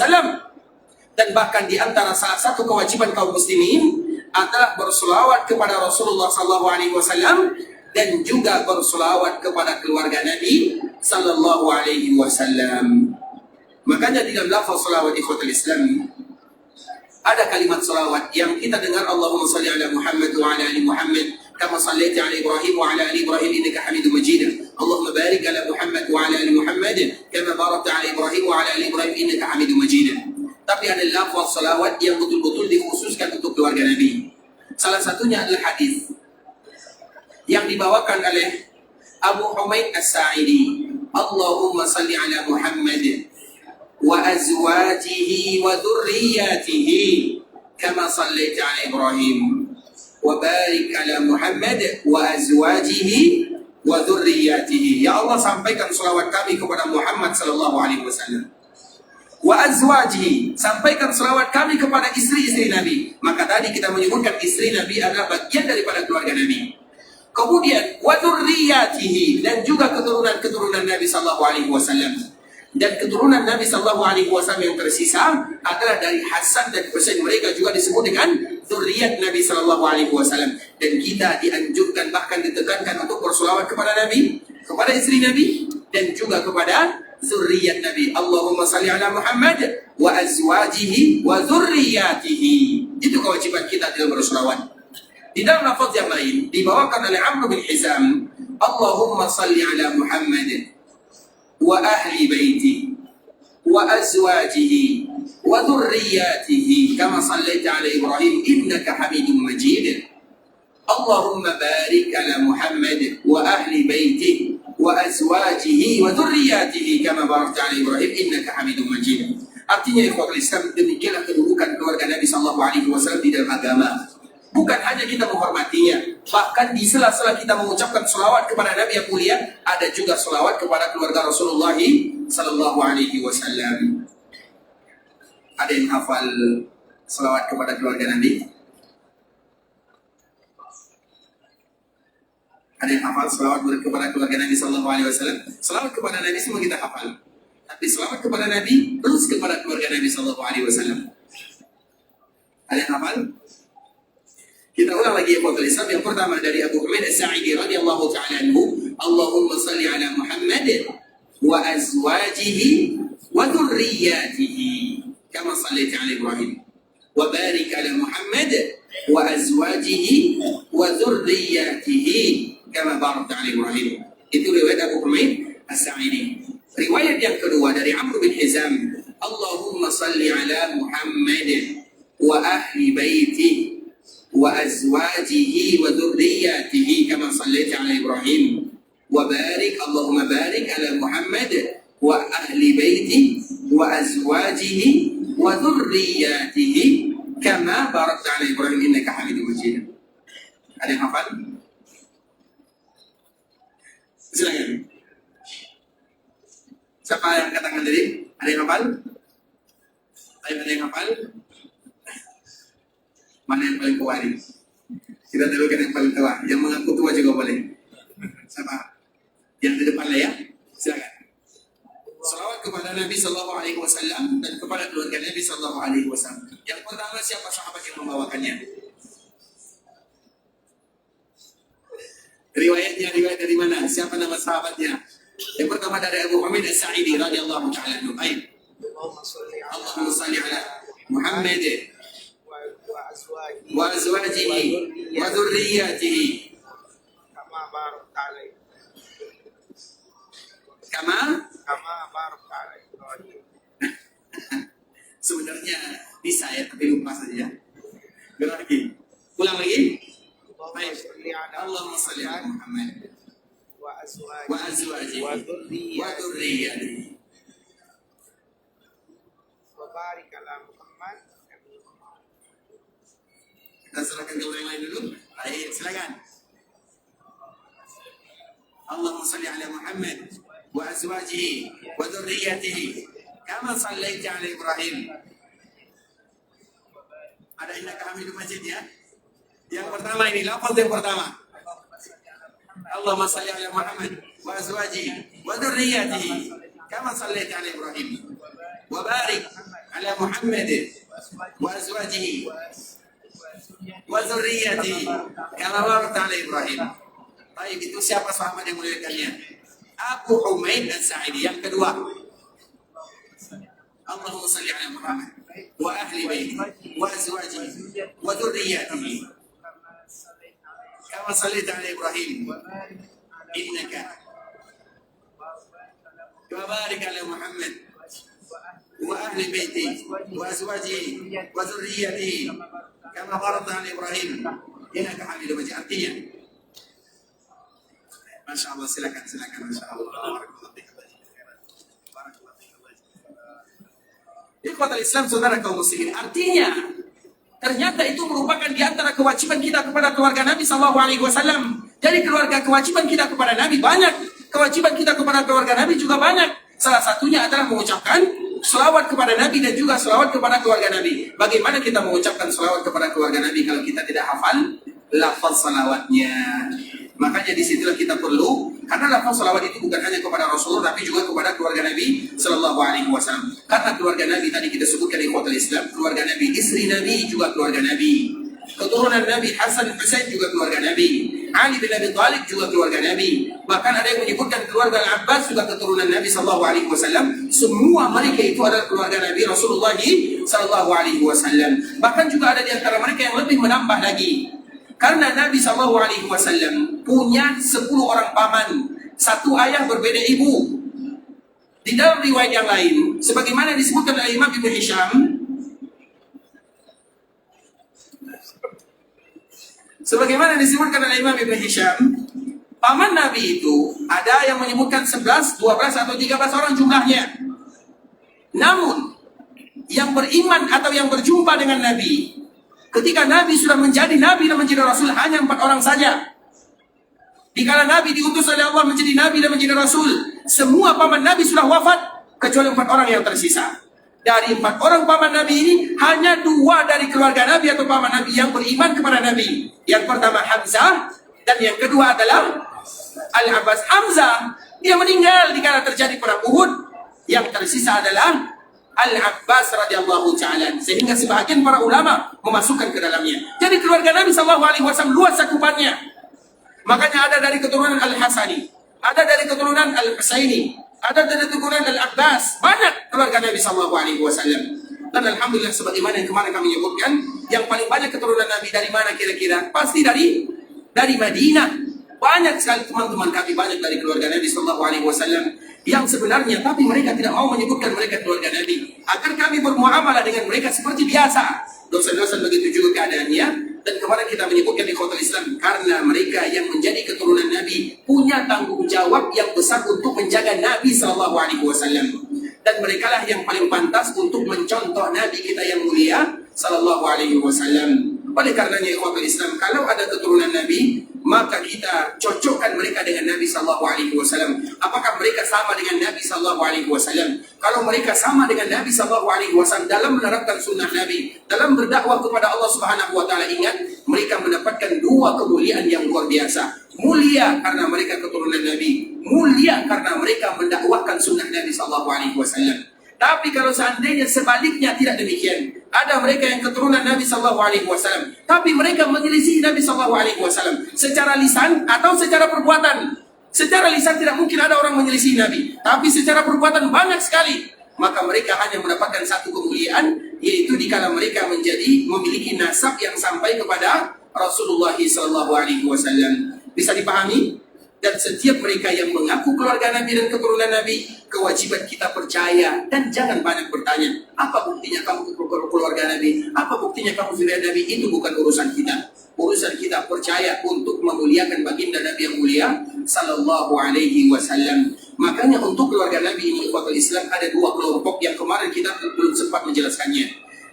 Dan bahkan di antara salah satu kewajiban kaum muslimin adalah berselawat kepada Rasulullah SAW dan juga berselawat kepada keluarga Nabi SAW. Makanya di dalam lafaz selawat ikhwatul Islam ada kalimat salawat yang kita dengar, Allahumma salli ala Muhammad wa ala ali Muhammad kama sallaita ala Ibrahim wa ala ali Ibrahim innaka Hamidum Majid. Allahumma barik ala Muhammad wa ala ali Muhammad kama barakta ala Ibrahim wa ala ali Ibrahim innaka Hamidum Majid. Tapi ada lafaz salawat yang betul-betul dikhususkan untuk keluarga Nabi. Salah satunya adalah hadis yang dibawakan oleh Abu Humaid As-Sa'idi. Allahumma salli ala Muhammad wa azwajihi wa dhurriyyatihi kama sallaita ala Ibrahim wa barik ala Muhammad wa azwajihi wa dhurriyyatihi. Ya Allah, sampaikan selawat kami kepada Muhammad sallallahu alaihi wasallam. Wa azwajihi, sampaikan selawat kami kepada istri-istri Nabi. Maka tadi kita menyebutkan istri Nabi adalah bagian daripada keluarga Nabi. Kemudian wa dhurriyyatihi, dan juga keturunan-keturunan Nabi sallallahu alaihi wasallam. Dan keturunan Nabi SAW yang tersisa adalah dari Hasan dan Husain. Mereka juga disebut dengan zuriyat Nabi SAW. Dan kita dianjurkan, bahkan ditekankan untuk berselawat kepada Nabi, kepada istri Nabi, dan juga kepada zuriyat Nabi. Allahumma salli ala Muhammad wa azwajihi wa zurriyatihi. Itu kewajiban kita dalam berselawat. Di dalam lafaz yang lain dibawakan oleh Amr bin Hizam, Allahumma salli ala Muhammad wa ahli baiti wa azwajihi wa dhurriyyatihi kama sallaita ala Ibrahim innaka Hamidum Majid. Allahumma barik ala Muhammad wa ahli baiti wa azwajihi wa dhurriyyatihi kama barakta ala Ibrahim innaka Hamidum Majid. Artinya ikhwatul Islam, demikianlah kedudukan keluarga Nabi SAW di dalam agama. Bukan hanya kita menghormatinya, bahkan di sela-sela kita mengucapkan selawat kepada Nabi yang mulia, ada juga selawat kepada keluarga Rasulullah Sallallahu Alaihi Wasallam. Ada yang hafal selawat kepada keluarga Nabi? Ada yang hafal selawat kepada keluarga Nabi Sallallahu Alaihi Wasallam? Selawat kepada Nabi semua kita hafal, tapi selawat kepada Nabi terus kepada keluarga Nabi Sallallahu Alaihi Wasallam. Ada yang hafal? Kita ulang lagi ikhwatul Islam. Yang pertama dari Abu Humaid As-Sa'idi radhiyallahu ta'ala anhu, Allahumma salli ala Muhammad wa azwajihi wa dhurriyyatihi kama sallaita ala Ibrahim wa barik ala Muhammad wa azwajihi wa dhurriyyatihi kama barakta ala Ibrahim. Itu riwayat Abu Humaid As-Sa'idi. Riwayat yang kedua dari Amr bin Hizam, Allahumma salli ala Muhammad wa ahli baiti wa azwajihi wa dhurriyyatihi kama sallaita ala Ibrahim wa barik Allahumma barik ala Muhammad wa ahli baiti wa azwajihi wa dhurriyyatihi kama barakta ala Ibrahim innaka Hamidum Majid. Ada yang hafal? Silakan. Siapa yang angkat tangan tadi? Ada yang hafal? Ada yang hafal? Mana yang paling tua ini? Kita dahulukan yang paling tua. Yang mengaku tua juga boleh. Siapa? Yang di depan lah ya. Silakan. Salawat kepada Nabi Sallallahu Alaihi Wasallam dan kepada keluarga Nabi Sallallahu Alaihi Wasallam. Yang pertama, siapa sahabat yang membawakannya? Riwayatnya riwayat dari mana? Siapa nama sahabatnya? Yang pertama dari Abu Humaid As-Sa'idi radhiyallahu ta'ala anhu. Allahumma salli ala Muhammad wa azwajihi wa dhurriyyatihi kama barakta alaihi kama barakta alaihi. sebenarnya bisa ya, tapi lupa saja. Gerak lagi. Ulang lagi. Baik. Allahumma shalli ala Muhammad wa azwajihi wa dhurriyyatihi
wa barik ala Muhammad.
Kita serahkan ke orang lain dulu. Baik, silakan. Allahumma shalli ala Muhammad wa azwajihi wa dhurriyyatihi kama shallaita ala Ibrahim. Ada innaka Hamidum Majid ya? Yang pertama ini, lafaz yang pertama. Allahumma shalli ala Muhammad wa azwajihi wa dhurriyyatihi kama shallaita ala Ibrahim. Wa barik ala Muhammad wa azwajihi wa dhurriyyatihi kama barakta ala Ibrahim. Baik, itu siapa sahabat yang muliakannya? Abu Humaid As-Sa'idi. Yang kedua, Allahumma shalli ala Muhammad wa ahli baiti wa azwajihi wa dhurriyyatihi kama shallaita ala Ibrahim innaka wa barik ala Muhammad wa ahli baiti wa azwajihi wa dhurriyyatihi kama barakta ala Ibrahim innaka Hamidum Majid. Artinya, Masya Allah, silakan. Masya Allah. Ikhwatal Islam, saudara kaum muslimin. Artinya, ternyata itu merupakan di antara kewajiban kita kepada keluarga Nabi SAW. Jadi kewajiban kita kepada Nabi banyak. Kewajiban kita kepada keluarga Nabi juga banyak. Salah satunya adalah mengucapkan selawat kepada Nabi dan juga selawat kepada keluarga Nabi. Bagaimana kita mengucapkan selawat kepada keluarga Nabi kalau kita tidak hafal lafaz salawatnya? Makanya disitulah kita perlu, karena lafaz salawat itu bukan hanya kepada Rasulullah, tapi juga kepada keluarga Nabi Sallallahu Alaihi Wasallam. Karena keluarga Nabi tadi kita sebutkan di ikhwatul Islam, keluarga Nabi, istri Nabi juga keluarga Nabi, keturunan Nabi Hasan Husain juga keluarga Nabi, Ali bin Abi Thalib juga keluarga Nabi. Bahkan ada yang menyebutkan keluarga Al-Abbas juga keturunan Nabi Sallallahu Alaihi Wasallam. Semua mereka itu adalah keluarga Nabi Rasulullah Sallallahu Alaihi Wasallam. Bahkan juga ada di antara mereka yang lebih menambah lagi. Karena Nabi SAW punya 10 orang paman, satu ayah berbeda ibu. Di dalam riwayat yang lain, sebagaimana disebutkan oleh Imam Ibn Hisham, paman Nabi itu ada yang menyebutkan 11, 12 atau 13 orang jumlahnya. Namun yang beriman atau yang berjumpa dengan Nabi ketika Nabi sudah menjadi Nabi dan menjadi Rasul hanya 4 orang saja. Dikala Nabi diutus oleh Allah menjadi Nabi dan menjadi Rasul, semua paman Nabi sudah wafat kecuali 4 orang yang tersisa. Dari 4 orang paman Nabi ini, hanya 2 dari keluarga Nabi atau paman Nabi yang beriman kepada Nabi. Yang pertama Hamzah dan yang kedua adalah Al-Abbas. Hamzah, dia meninggal dikala terjadi perang Uhud. Yang tersisa adalah Al-Abbas radhiyallahu ta'ala, sehingga sebahagian para ulama memasukkan ke dalamnya. Jadi keluarga Nabi SAW luas cakupannya. Makanya ada dari keturunan Al-Hasani, ada dari keturunan Al-Husaini, ada dari keturunan Al-Abbas. Banyak keluarga Nabi SAW. Dan alhamdulillah, sebagaimana yang kemarin kami menyebutkan, yang paling banyak keturunan Nabi dari mana kira-kira? Pasti dari Madinah. Banyak sekali teman-teman kami, banyak dari keluarga Nabi SAW yang sebenarnya, tapi mereka tidak mau menyebutkan mereka keluarga Nabi agar kami bermuamalah dengan mereka seperti biasa. Dosa-dosa begitu juga keadaannya. Dan kemarin kita menyebutkan di khotbah Islam, karena mereka yang menjadi keturunan Nabi punya tanggung jawab yang besar untuk menjaga Nabi SAW. Dan merekalah yang paling pantas untuk mencontoh Nabi kita yang mulia SAW. Oleh karenanya ikhwatul Islam, kalau ada keturunan Nabi, maka kita cocokkan mereka dengan Nabi SAW. Apakah mereka sama dengan Nabi SAW? Kalau mereka sama dengan Nabi SAW dalam menerapkan sunnah Nabi, dalam berdakwah kepada Allah Subhanahu Wa Taala, ingat, mereka mendapatkan 2 kemuliaan yang luar biasa. Mulia karena mereka keturunan Nabi, mulia karena mereka mendakwahkan sunnah Nabi SAW. Tapi kalau seandainya sebaliknya tidak demikian, ada mereka yang keturunan Nabi SAW, tapi mereka menyelisih Nabi SAW secara lisan atau secara perbuatan. Secara lisan tidak mungkin ada orang menyelisih Nabi, tapi secara perbuatan banyak sekali. Maka mereka hanya mendapatkan 1 kemuliaan, yaitu dikala mereka memiliki nasab yang sampai kepada Rasulullah SAW. Bisa dipahami? Dan setiap mereka yang mengaku keluarga Nabi dan keturunan Nabi, kewajiban kita percaya dan jangan banyak bertanya. Apa buktinya kamu keluarga Nabi? Apa buktinya kamu zuriat Nabi? Itu bukan urusan kita. Urusan kita percaya untuk memuliakan baginda Nabi yang mulia sallallahu alaihi wasallam. Makanya untuk keluarga Nabi ini, ikhwatul Islam, ada dua kelompok yang kemarin kita belum sempat menjelaskannya.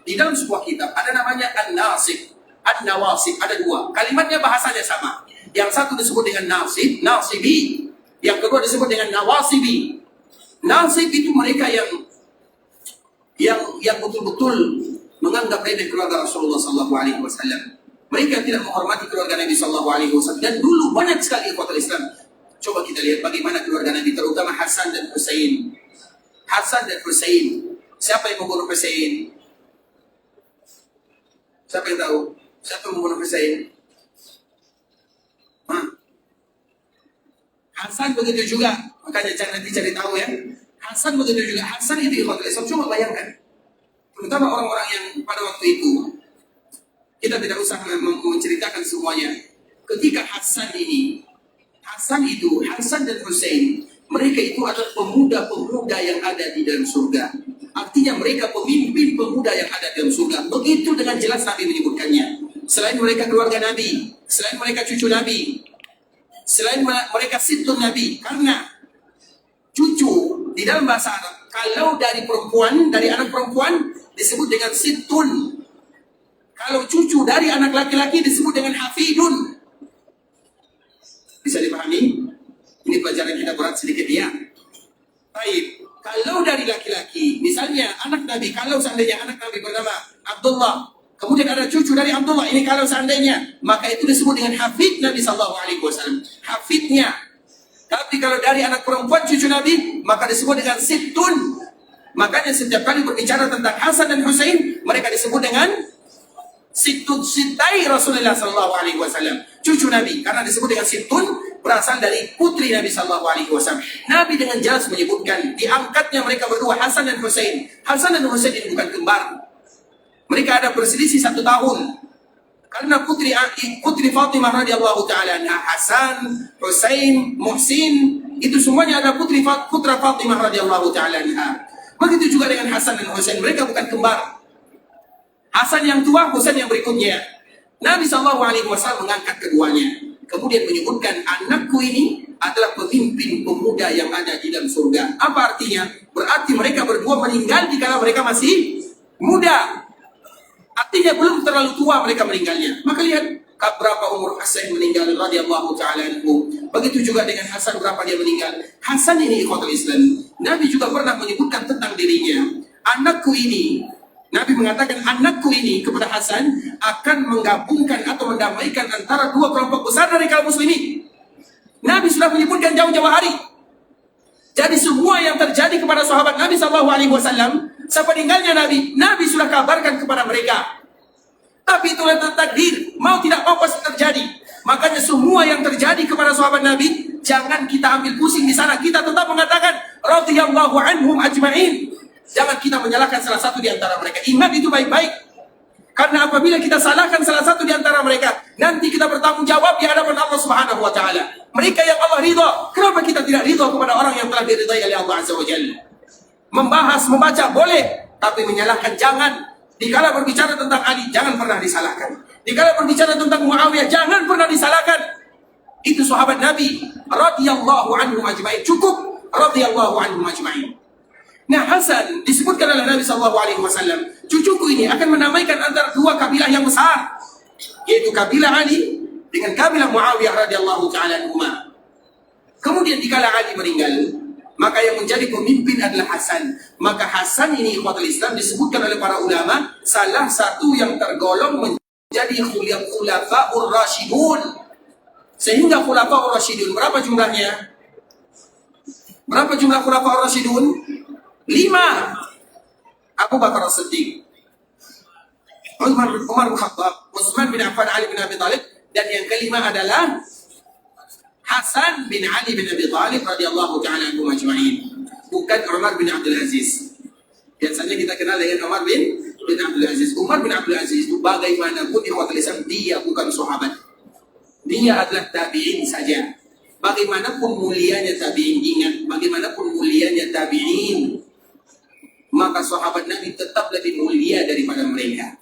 Di dalam sebuah kitab ada namanya An-Nasib, An-Nawasib, ada dua. Kalimatnya bahasanya sama. Yang satu disebut dengan nasib, nasibi. Yang kedua disebut dengan nawasibi. Nasib itu mereka yang betul-betul menganggap remeh keluarga Rasulullah SAW. Mereka tidak menghormati keluarga Nabi SAW. Dan dulu banyak sekali ikhwatul Islam. Coba kita lihat bagaimana keluarga Nabi, terutama Hasan dan Husain. Hasan dan Husain. Siapa yang membunuh Husain? Siapa yang tahu? Siapa yang membunuh Husain? Hasan begitu juga. Makanya jangan nanti cari tahu ya. Hasan begitu juga. Hasan itu ikhwatul Islam. Coba bayangkan. Terutama orang-orang yang pada waktu itu. Kita tidak usah menceritakan semuanya. Ketika Hasan dan Husain, mereka itu adalah pemuda-pemuda yang ada di dalam surga. Artinya mereka pemimpin pemuda yang ada di dalam surga. Begitu dengan jelas Nabi menyebutkannya. Selain mereka keluarga Nabi, selain mereka cucu Nabi, selain mereka situn Nabi. Karena cucu di dalam bahasa Arab, kalau dari perempuan, dari anak perempuan disebut dengan situn. Kalau cucu dari anak laki-laki disebut dengan hafidun. Bisa dipahami? Ini pelajaran kita berat sedikit ya. Baik, kalau dari laki-laki, misalnya anak Nabi, kalau seandainya anak Nabi bernama Abdullah, kemudian ada cucu dari Abdullah, ini kalau seandainya, maka itu disebut dengan hafid Nabi SAW. Hafidnya. Tapi kalau dari anak perempuan cucu Nabi, maka disebut dengan situn. Makanya setiap kali berbicara tentang Hasan dan Husain, mereka disebut dengan situn sitai Rasulullah SAW. Cucu Nabi, karena disebut dengan situn, berasal dari putri Nabi SAW. Nabi dengan jelas menyebutkan, diangkatnya mereka berdua, Hasan dan Husain. Hasan dan Husain ini bukan kembar. Mereka ada berselisih 1 tahun. Karena putri Fatimah radhiyallahu taala anha, Hasan, Husain, Muhsin, itu semuanya ada putra Fatimah radhiyallahu taala anha. Begitu juga dengan Hasan dan Husain, mereka bukan kembar. Hasan yang tua, Husain yang berikutnya. Nabi SAW mengangkat keduanya. Kemudian menyebutkan, anakku ini adalah pemimpin pemuda yang ada di dalam surga. Apa artinya? Berarti mereka berdua meninggal dikala mereka masih muda. Artinya belum terlalu tua mereka meninggalnya. Maka lihat berapa umur Hasan meninggal radhiyallahu taala anhu. Begitu juga dengan Hasan, berapa dia meninggal. Hasan ini ikhwatul Islam, Nabi juga pernah menyebutkan tentang dirinya. Anakku ini, Nabi mengatakan anakku ini kepada Hasan akan menggabungkan atau mendamaikan antara dua kelompok besar dari kaum muslimin. Nabi sudah menyebutkan jauh-jauh hari. Jadi semua yang terjadi kepada sahabat Nabi SAW sepeninggalnya Nabi sudah kabarkan kepada mereka. Tapi itulah takdir, mau tidak mau pasti terjadi. Makanya semua yang terjadi kepada sahabat Nabi, jangan kita ambil pusing di sana. Kita tetap mengatakan radhiyallahu anhum ajma'in. Jangan kita menyalahkan salah satu di antara mereka. Ingat itu baik-baik. Karena apabila kita salahkan salah satu di antara mereka, nanti kita bertanggung jawab di hadapan Allah Subhanahu wa taala. Mereka yang Allah ridha, kenapa kita tidak ridha kepada orang yang telah diridhai oleh Allah Azza wa Jalla? Membahas, membaca boleh, tapi menyalahkan jangan. Dikala berbicara tentang Ali, jangan pernah disalahkan. Dikala berbicara tentang Muawiyah, jangan pernah disalahkan. Itu sahabat Nabi radhiyallahu anhum ajma'in. Cukup radhiyallahu anhum ajma'in. Nah, Hasan disebutkan oleh Nabi SAW, cucuku ini akan menamaikan antara dua kabilah yang besar, yaitu kabilah Ali dengan kabilah Muawiyah radhiyallahu ta'ala anhuma. Kemudian dikala Ali meninggal, maka yang menjadi pemimpin adalah Hasan. Maka Hasan ini ikhwatul Islam disebutkan oleh para ulama salah satu yang tergolong menjadi khulafaur rasyidun. Sehingga khulafaur rasyidun berapa jumlahnya? Berapa jumlah khulafaur rasyidun? 5. Abu Bakar As-Siddiq, Umar bin Khattab, Utsman bin Affan, Ali bin Abi Thalib, dan yang kelima adalah Hasan bin Ali bin Abi Thalib radhiyallahu ta'ala anhum ajma'in. Bukan Umar bin Abdul Aziz. Biasanya kita kenal dengan Umar bin Abdul Aziz. Umar bin Abdul Aziz itu bagaimanapun ikhwatul Islam, dia bukan sahabat. Dia adalah tabi'in saja. Bagaimanapun mulianya tabi'in, ingat, bagaimanapun mulianya tabi'in, maka sahabat Nabi tetap lebih mulia daripada mereka.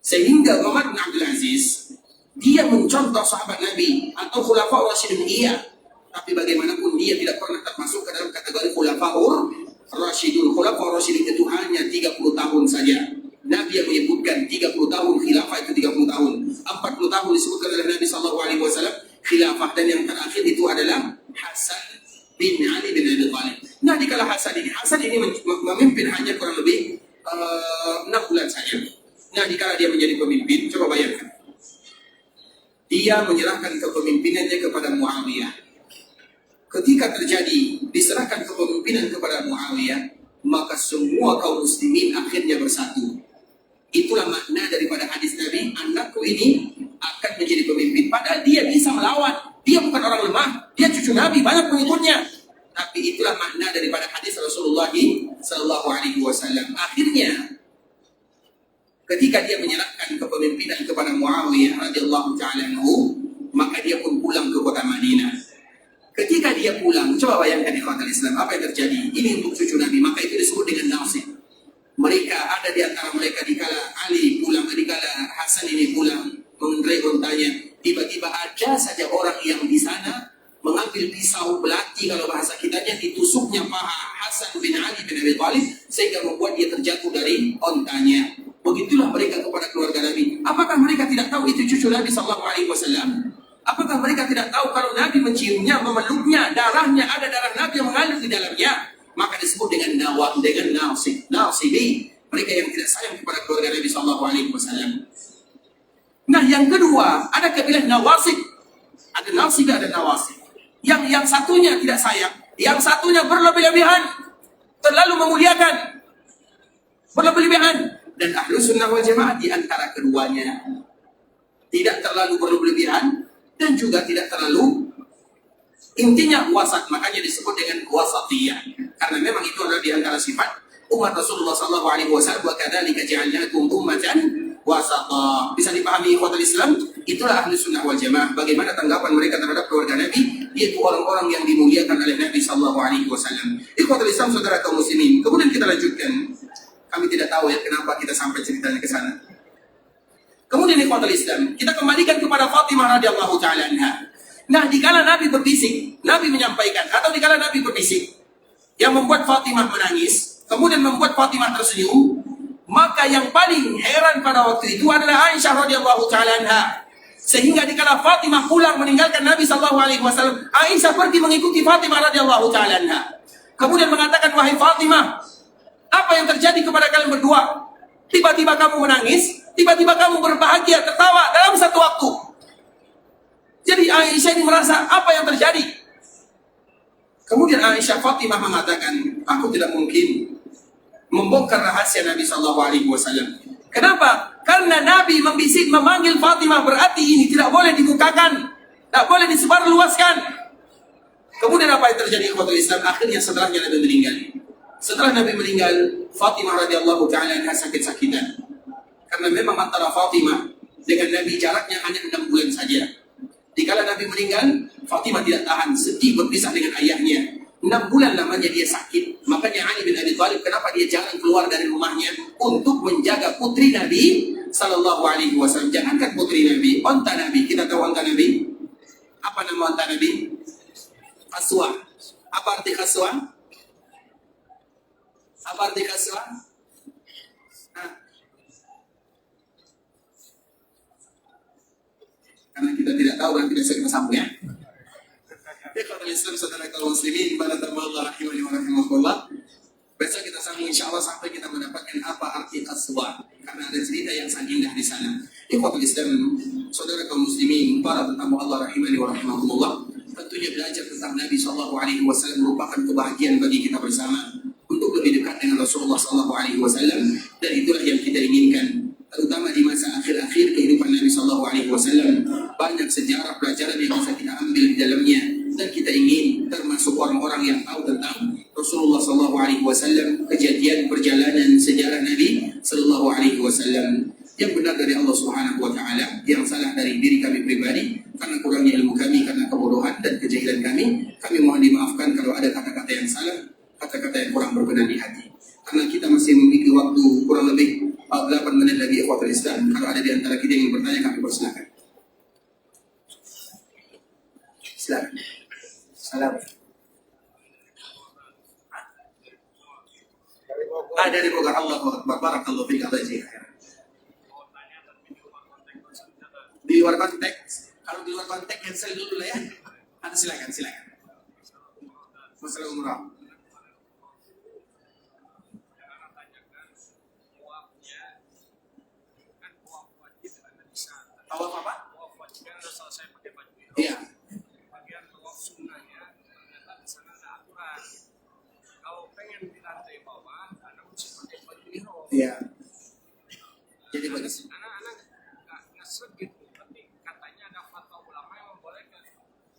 Sehingga Umar bin Abdul Aziz, dia mencontoh sahabat Nabi atau khulafaur rasyidun, iya, tapi bagaimanapun dia tidak pernah termasuk ke dalam kategori khulafaur rasyidun. Khulafaur rasyidun itu hanya 30 tahun saja. Nabi yang menyebutkan 30 tahun khilafah itu 30 tahun. 40 tahun disebutkan oleh Nabi SAW khilafah, dan yang terakhir itu adalah Hasan bin Ali bin Abi Thalib. Nah, dikala Hasan ini memimpin hanya kurang lebih 6 bulan saja. Nah, dikala dia menjadi pemimpin, coba bayangkan. Dia menyerahkan kepemimpinannya kepada Muawiyah. Ketika diserahkan kepemimpinan kepada Muawiyah, maka semua kaum muslimin akhirnya bersatu. Itulah makna daripada hadis Nabi, anakku ini akan menjadi pemimpin. Padahal dia bisa melawan. Dia bukan orang lemah. Dia cucu Nabi, banyak pengikutnya. Tapi itulah makna daripada hadis Rasulullah SAW. Akhirnya, ketika dia menyerahkan kepemimpinan kepada Muawiyah radhiyallahu ta'ala anhu, maka dia pun pulang ke kota Madinah. Ketika dia pulang, coba bayangkan ikhwatal Islam, apa yang terjadi? Ini untuk cucu Nabi, maka itu disebut dengan nasib. Mereka ada di antara mereka dikala Ali pulang, dikala Hasan ini pulang mengendarai untanya, tiba-tiba ada saja orang yang di sana mengambil pisau belati, kalau bahasa kitanya, ditusuknya paha Hasan bin Ali bin Abi Thalib sehingga membuat dia terjatuh dari ontanya. Begitulah mereka kepada keluarga Nabi. Apakah mereka tidak tahu itu cucu Nabi SAW? Apakah mereka tidak tahu kalau Nabi menciumnya, memeluknya, darahnya, ada darah Nabi yang mengalir di dalamnya? Maka disebut dengan nasibi, mereka yang tidak sayang kepada keluarga Nabi SAW. Nah, yang kedua, ada kabilah nawasib. Ada nasib, ada nawasib. Yang satunya tidak sayang, yang satunya berlebih-lebihan, terlalu memuliakan, berlebih-lebihan. Dan ahlu sunnah wal jamaah di antara keduanya, tidak terlalu berlebihan dan juga tidak terlalu, intinya wasat. Makanya disebut dengan wasatiyah, karena memang itu adalah di antara sifat umat Rasulullah SAW. Wa kadzalika ja'alnakum ummatan wasata. Bisa dipahami ikhwatul Islam? Itulah ahli sunnah wal jamaah. Bagaimana tanggapan mereka terhadap keluarga Nabi, yaitu orang-orang yang dimuliakan oleh Nabi SAW. Ikhwatul Islam, saudara kaum muslimin. Kemudian kita lanjutkan. Kami tidak tahu ya kenapa kita sampai ceritanya ke sana. Kemudian ikhwatul Islam, kita kembalikan kepada Fatimah radhiyallahu ta'ala anha. Nah, dikala Nabi berbisik, Nabi menyampaikan, atau dikala Nabi berbisik yang membuat Fatimah menangis, kemudian membuat Fatimah tersenyum, maka yang paling heran pada waktu itu adalah Aisyah radhiyallahu ta'ala anha. Sehingga dikala Fatimah pulang meninggalkan Nabi SAW, Aisyah pergi mengikuti Fatimah radhiyallahu ta'ala anha. Kemudian mengatakan, wahai Fatimah, apa yang terjadi kepada kalian berdua? Tiba-tiba kamu menangis, tiba-tiba kamu berbahagia, tertawa dalam satu waktu. Jadi Aisyah ini merasa apa yang terjadi. Kemudian Aisyah Fatimah mengatakan, aku tidak mungkin membongkar rahasia Nabi SAW. Kenapa? Karena Nabi membisik, memanggil Fatimah, berarti ini tidak boleh dibukakan, tidak boleh disebarluaskan. Kemudian apa yang terjadi kepada Islam? Akhirnya setelahnya Nabi meninggal. Setelah Nabi meninggal, Fatimah radhiyallahu ta'ala anha sakit-sakitan. Karena memang antara Fatimah dengan Nabi jaraknya hanya 6 bulan saja. Dikala Nabi meninggal, Fatimah tidak tahan, sedih berpisah dengan ayahnya. 6 bulan lamanya dia sakit. Makanya Ali bin Abi Thalib, kenapa dia jarang keluar dari rumahnya? Untuk menjaga putri Nabi SAW. Jangankan putri Nabi, onta Nabi. Kita tahu onta Nabi? Apa nama onta Nabi? Khaswa. Apa arti khaswa? Apa arti khaswa? Karena kita tidak tahu dan tidak bisa kita sambung ya. Ikhwatul Islam, saudara kaum muslimin, barakallahu rahimani wa rahimakumullah. Besok kita sambung insyaallah sampai kita mendapatkan apa arti qaswa, karena ada cerita yang sangat indah di sana. Ikhwatul Islam, saudara kaum muslimin, para tetamu Allah rahimani wa rahimakumullah. Tentunya belajar tentang Nabi SAW merupakan kebahagiaan bagi kita bersama untuk lebih dekat dengan Rasulullah SAW, dan itulah yang kita inginkan. Terutama di masa akhir-akhir kehidupan Nabi SAW, banyak sejarah pelajaran yang bisa kita ambil di dalamnya, dan kita ingin termasuk orang-orang yang tahu tentang Rasulullah SAW, kejadian perjalanan sejarah Nabi SAW yang benar dari Allah Subhanahu Wa Taala, yang salah dari diri kami pribadi. karena kurangnya ilmu kami, karena kebodohan dan kejahilan kami. Kami mohon dimaafkan kalau ada kata-kata yang salah, kata-kata yang kurang berkenan di hati. Karena kita masih memiliki waktu kurang lebih 8 menit lagi ikhwatul Islam. Kalau ada di antara kita yang bertanya, kami persilakan. Silakan. Salam. Dari Bogor. Allah Akbar. Barakallahu fiik. Di luar konteks. Kalau di luar konteks cancel dulu lah ya. Silakan. Masalah umrah. Tawaf apa? Iya.
Bagian tawaf sunnahnya ternyata di sana ada aturan. Kalau pengen di lantai bawah, Anda mesti pakai baju ihram.
Iya. Jadi bagus.
Anak-anak nggak segitu, tapi katanya ada fatwa ulama yang membolehkan.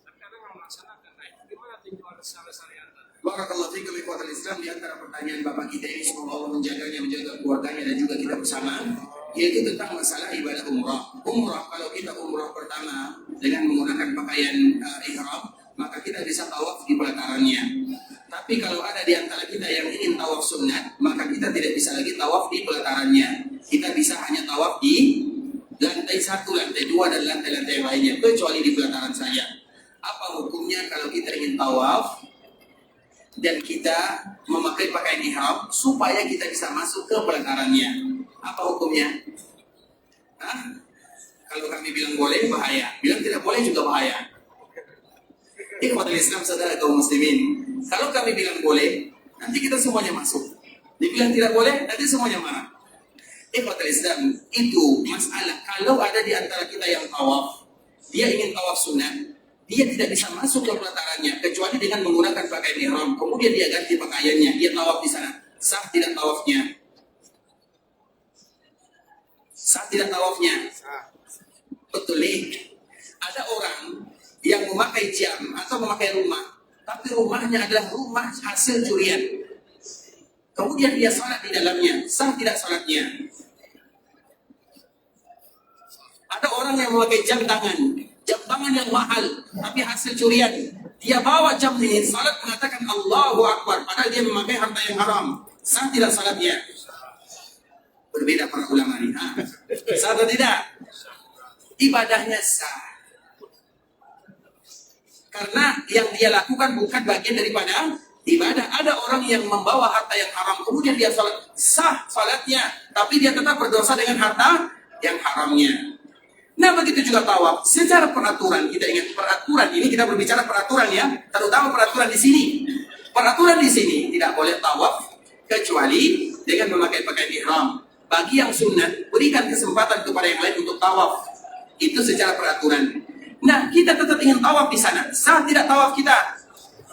Tapi Anda nggak melaksanakan. Nah, itu gimana tinjauan secara syariat?
Barakallahu fiikum ikhwatul Islam. Di antara pertanyaan Bapak kita ini, semoga Allah menjaganya, menjaga keluarganya dan juga kita bersama, yaitu tentang masalah ibadah umrah. Umrah, kalau kita umrah pertama dengan menggunakan pakaian ihram, maka kita bisa tawaf di pelatarannya. Tapi kalau ada di antara kita yang ingin tawaf sunat, maka kita tidak bisa lagi tawaf di pelatarannya. Kita bisa hanya tawaf di lantai 1, lantai 2, dan lantai-lantai lainnya, kecuali di pelataran saja. Apa hukumnya kalau kita ingin tawaf dan kita memakai pakaian ihram supaya kita bisa masuk ke pelatarannya? Apa hukumnya? Hah? Kalau kami bilang boleh, bahaya. Bilang tidak boleh juga bahaya. Ikhwatul Islam, saudara kaum muslimin, kalau kami bilang boleh, nanti kita semuanya masuk. Dibilang tidak boleh, nanti semuanya marah. Ikhwatul Islam, itu masalah. Kalau ada di antara kita yang tawaf, dia ingin tawaf sunat, dia tidak bisa masuk ke pelatarannya kecuali dengan menggunakan pakaian ihram. Kemudian dia ganti pakaiannya, dia tawaf di sana. Sah tidak tawafnya? Sah tidak tawafnya? Betul nih. Ada orang yang memakai jam atau memakai rumah, tapi rumahnya adalah rumah hasil curian. Kemudian dia sholat di dalamnya. Sah tidak sholatnya? Ada orang yang memakai jam tangan yang mahal, tapi hasil curian. Dia bawa jam ini, salat mengatakan Allahu Akbar, padahal dia memakai harta yang haram. Sah tidak salatnya? Berbeda para ulama ini. Sah atau tidak? Ibadahnya sah. Karena yang dia lakukan bukan bagian daripada ibadah. Ada orang yang membawa harta yang haram, kemudian dia salat. Sah salatnya, tapi dia tetap berdosa dengan harta yang haramnya. Nah, begitu juga tawaf. Secara peraturan, kita ingat peraturan ini, kita berbicara peraturan ya, terutama peraturan di sini. Peraturan di sini tidak boleh tawaf kecuali dengan memakai pakaian ihram. Bagi yang sunat, berikan kesempatan kepada yang lain untuk tawaf. Itu secara peraturan. Nah, kita tetap ingin tawaf di sana. Sah tidak tawaf kita?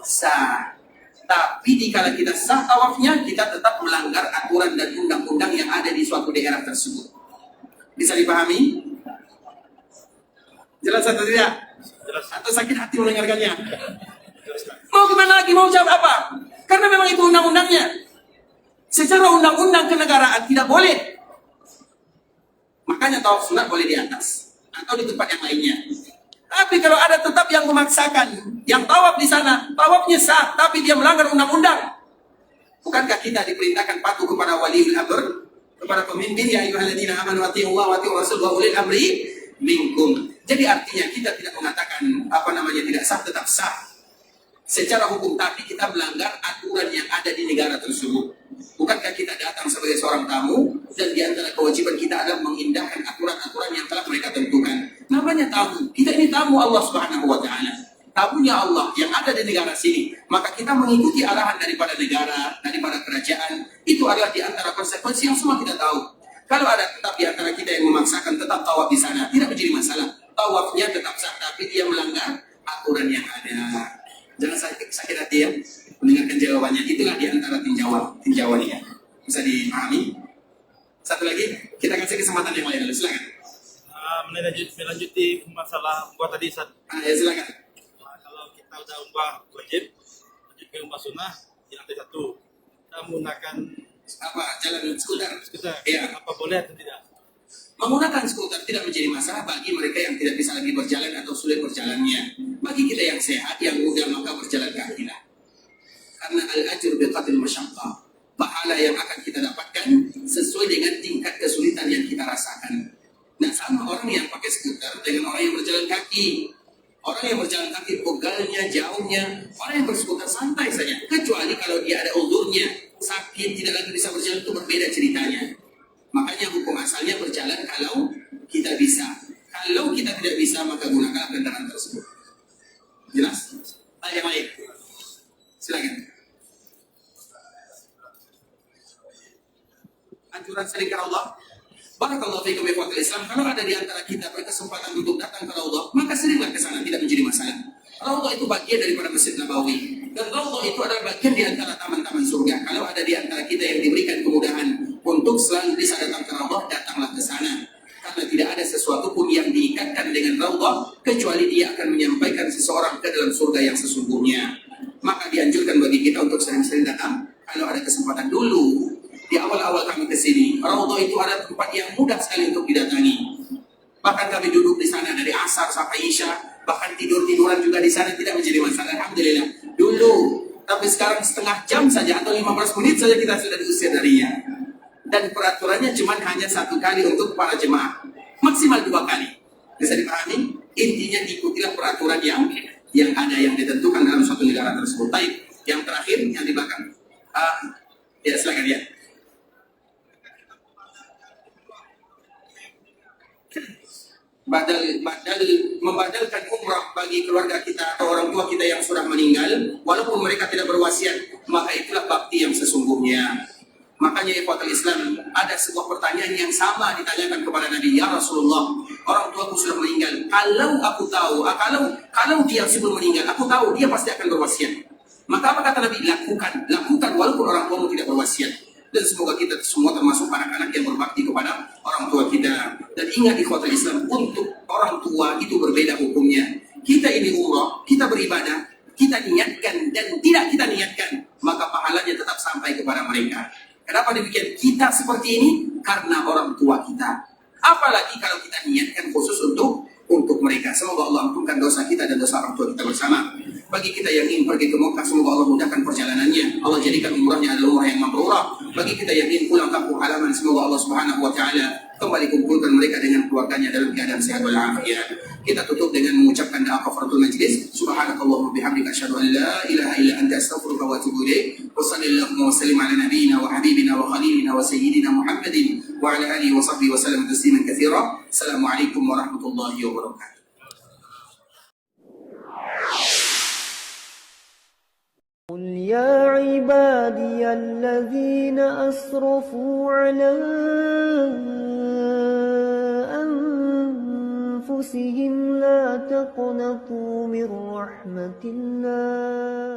Sah. Tapi dikala kita sah tawafnya, kita tetap melanggar aturan dan undang-undang yang ada di suatu daerah tersebut. Bisa dipahami? Jelas atau tidak? Jelas. Atau sakit hati mendengarkannya? Mau gimana lagi? Mau jawab apa? Karena memang itu undang-undangnya. Secara undang-undang kenegaraan tidak boleh. Makanya tawaf sunat boleh di atas atau di tempat yang lainnya. Tapi kalau ada tetap yang memaksakan, yang tawaf di sana, tawafnya sah, tapi dia melanggar undang-undang. Bukankah kita diperintahkan patuh kepada waliul amr, kepada pemimpin, ya ayyuhalladzina amanu atti'ullaha wa atti'ur rasul wa ulil amri minkum. Jadi artinya kita tidak mengatakan tidak sah, tetap sah secara hukum, tapi kita melanggar aturan yang ada di negara tersebut. Bukankah kita datang sebagai seorang tamu dan di antara kewajiban kita adalah mengindahkan aturan-aturan yang telah mereka tentukan. Namanya tamu. Kita ini tamu Allah Subhanahu wa taala. Tamunya Allah yang ada di negara sini. Maka kita mengikuti arahan daripada negara, daripada kerajaan. Itu adalah di antara konsekuensi yang semua kita tahu. Kalau ada tetap di antara kita yang memaksakan tetap tawaf di sana, tidak menjadi masalah. Tawafnya tetap sah, tapi dia melanggar aturan yang ada. Jangan sakit hati ya mendengarkan jawabannya. Itulah di antara tinjauannya. Bisa dipahami? Satu lagi, kita kasih kesempatan yang lain dulu. Silakan.
Melanjuti masalah umrah tadi, Ustaz.
Ya silakan.
Kalau kita udah umrah wajib, lanjutkan umrah sunnah di lantai 1. Kita menggunakan
jalan skuter?
skuter.
Iya.
Apa boleh atau tidak?
Menggunakan skuter tidak menjadi masalah bagi mereka yang tidak bisa lagi berjalan atau sulit berjalannya. Bagi kita yang sehat, yang muda, maka berjalan kakilah. Karena al-ajr biqadri masyaqqah, pahala yang akan kita dapatkan sesuai dengan tingkat kesulitan yang kita rasakan. Nah, sama orang yang pakai skuter dengan orang yang berjalan kaki. Orang yang berjalan kaki pegalnya, jauhnya. Orang yang berskuter santai saja. Kecuali kalau dia ada uzurnya, sakit, tidak lagi bisa berjalan, itu berbeda ceritanya. Makanya hukum asalnya berjalan kalau kita bisa. Kalau kita tidak bisa, maka gunakan kendaraan tersebut. Jelas? Tanya yang lain. Silakan. Anjuran sering ke Allah. Barakallahu fiikum ikhwatul Islam. Kalau ada di antara kita berkesempatan untuk datang ke Raudhah, maka seringlah ke sana, tidak menjadi masalah. Raudhah itu bagian daripada Masjid Nabawi. Dan Raudhah itu adalah bagian di antara taman-taman surga. Kalau ada di antara kita yang diberikan kemudahan untuk selalu bisa datang ke Raudhah, datanglah ke sana. Karena tidak ada sesuatu pun yang diikatkan dengan Raudhah kecuali dia akan menyampaikan seseorang ke dalam surga yang sesungguhnya. Maka dianjurkan bagi kita untuk sering-sering datang kalau ada kesempatan dulu. Di awal-awal kami ke sini, Raudhah itu ada tempat yang mudah sekali untuk didatangi. Bahkan kami duduk di sana dari asar sampai isya, bahkan tidur-tiduran juga di sana tidak menjadi masalah. Alhamdulillah. Dulu, tapi sekarang setengah jam saja atau 15 menit saja kita sudah diusir darinya. Dan peraturannya cuma hanya 1 kali untuk para jemaah, maksimal 2 kali. Bisa dipahami? Intinya diikutilah peraturan yang ada, yang ditentukan dalam suatu negara tersebut. Baik, yang terakhir yang di belakang. Ya, silakan ya. Badal membadalkan umrah bagi keluarga kita atau orang tua kita yang sudah meninggal, walaupun mereka tidak berwasiat, maka itulah bakti yang sesungguhnya. Makanya ikhwatul Islam, ada sebuah pertanyaan yang sama ditanyakan kepada Nabi, ya Rasulullah, orang tuaku sudah meninggal, kalau aku tahu, kalau dia sebelum meninggal, aku tahu dia pasti akan berwasiat. Maka apa kata Nabi? Lakukan walaupun orang tuamu tidak berwasiat. Dan semoga kita semua termasuk anak-anak yang berbakti kepada orang tua kita. Dan ingat ikhwatul Islam, untuk orang tua itu berbeda hukumnya. Kita ini umrah, kita beribadah, kita niatkan dan tidak kita niatkan, maka pahalanya tetap sampai kepada mereka. Kenapa demikian? Kita seperti ini karena orang tua kita. Apalagi kalau kita niatkan khusus untuk mereka. Semoga Allah ampunkan dosa kita dan dosa orang tua kita bersama. Bagi kita yang ingin pergi ke Mekah, semoga Allah mudahkan perjalanannya. Allah jadikan umrahnya adalah umrah yang mabrurah. Bagi kita yang ingin pulang kampung halaman, semoga Allah Subhanahu wa taala kembali kumpulkan mereka dengan keluarganya dalam keadaan sehat walafiat. Kita tutup dengan mengucapkan doa kafaratul majlis. Subhanakallahumma bihamdika asyhadu an la ilaha illa anta astaghfiruka wa atubu ilaik. Wa sallallahu wa sallim ala nabiyyina wa habibina wa khalilina wa sayyidina Muhammadin wa ala alihi wa sahbihi wa sallam tasliman katsira. Assalamualaikum warahmatullahi wabarakatuh.
قل يا عبادي الذين أسرفوا على أنفسهم لا تقنطوا من رحمة الله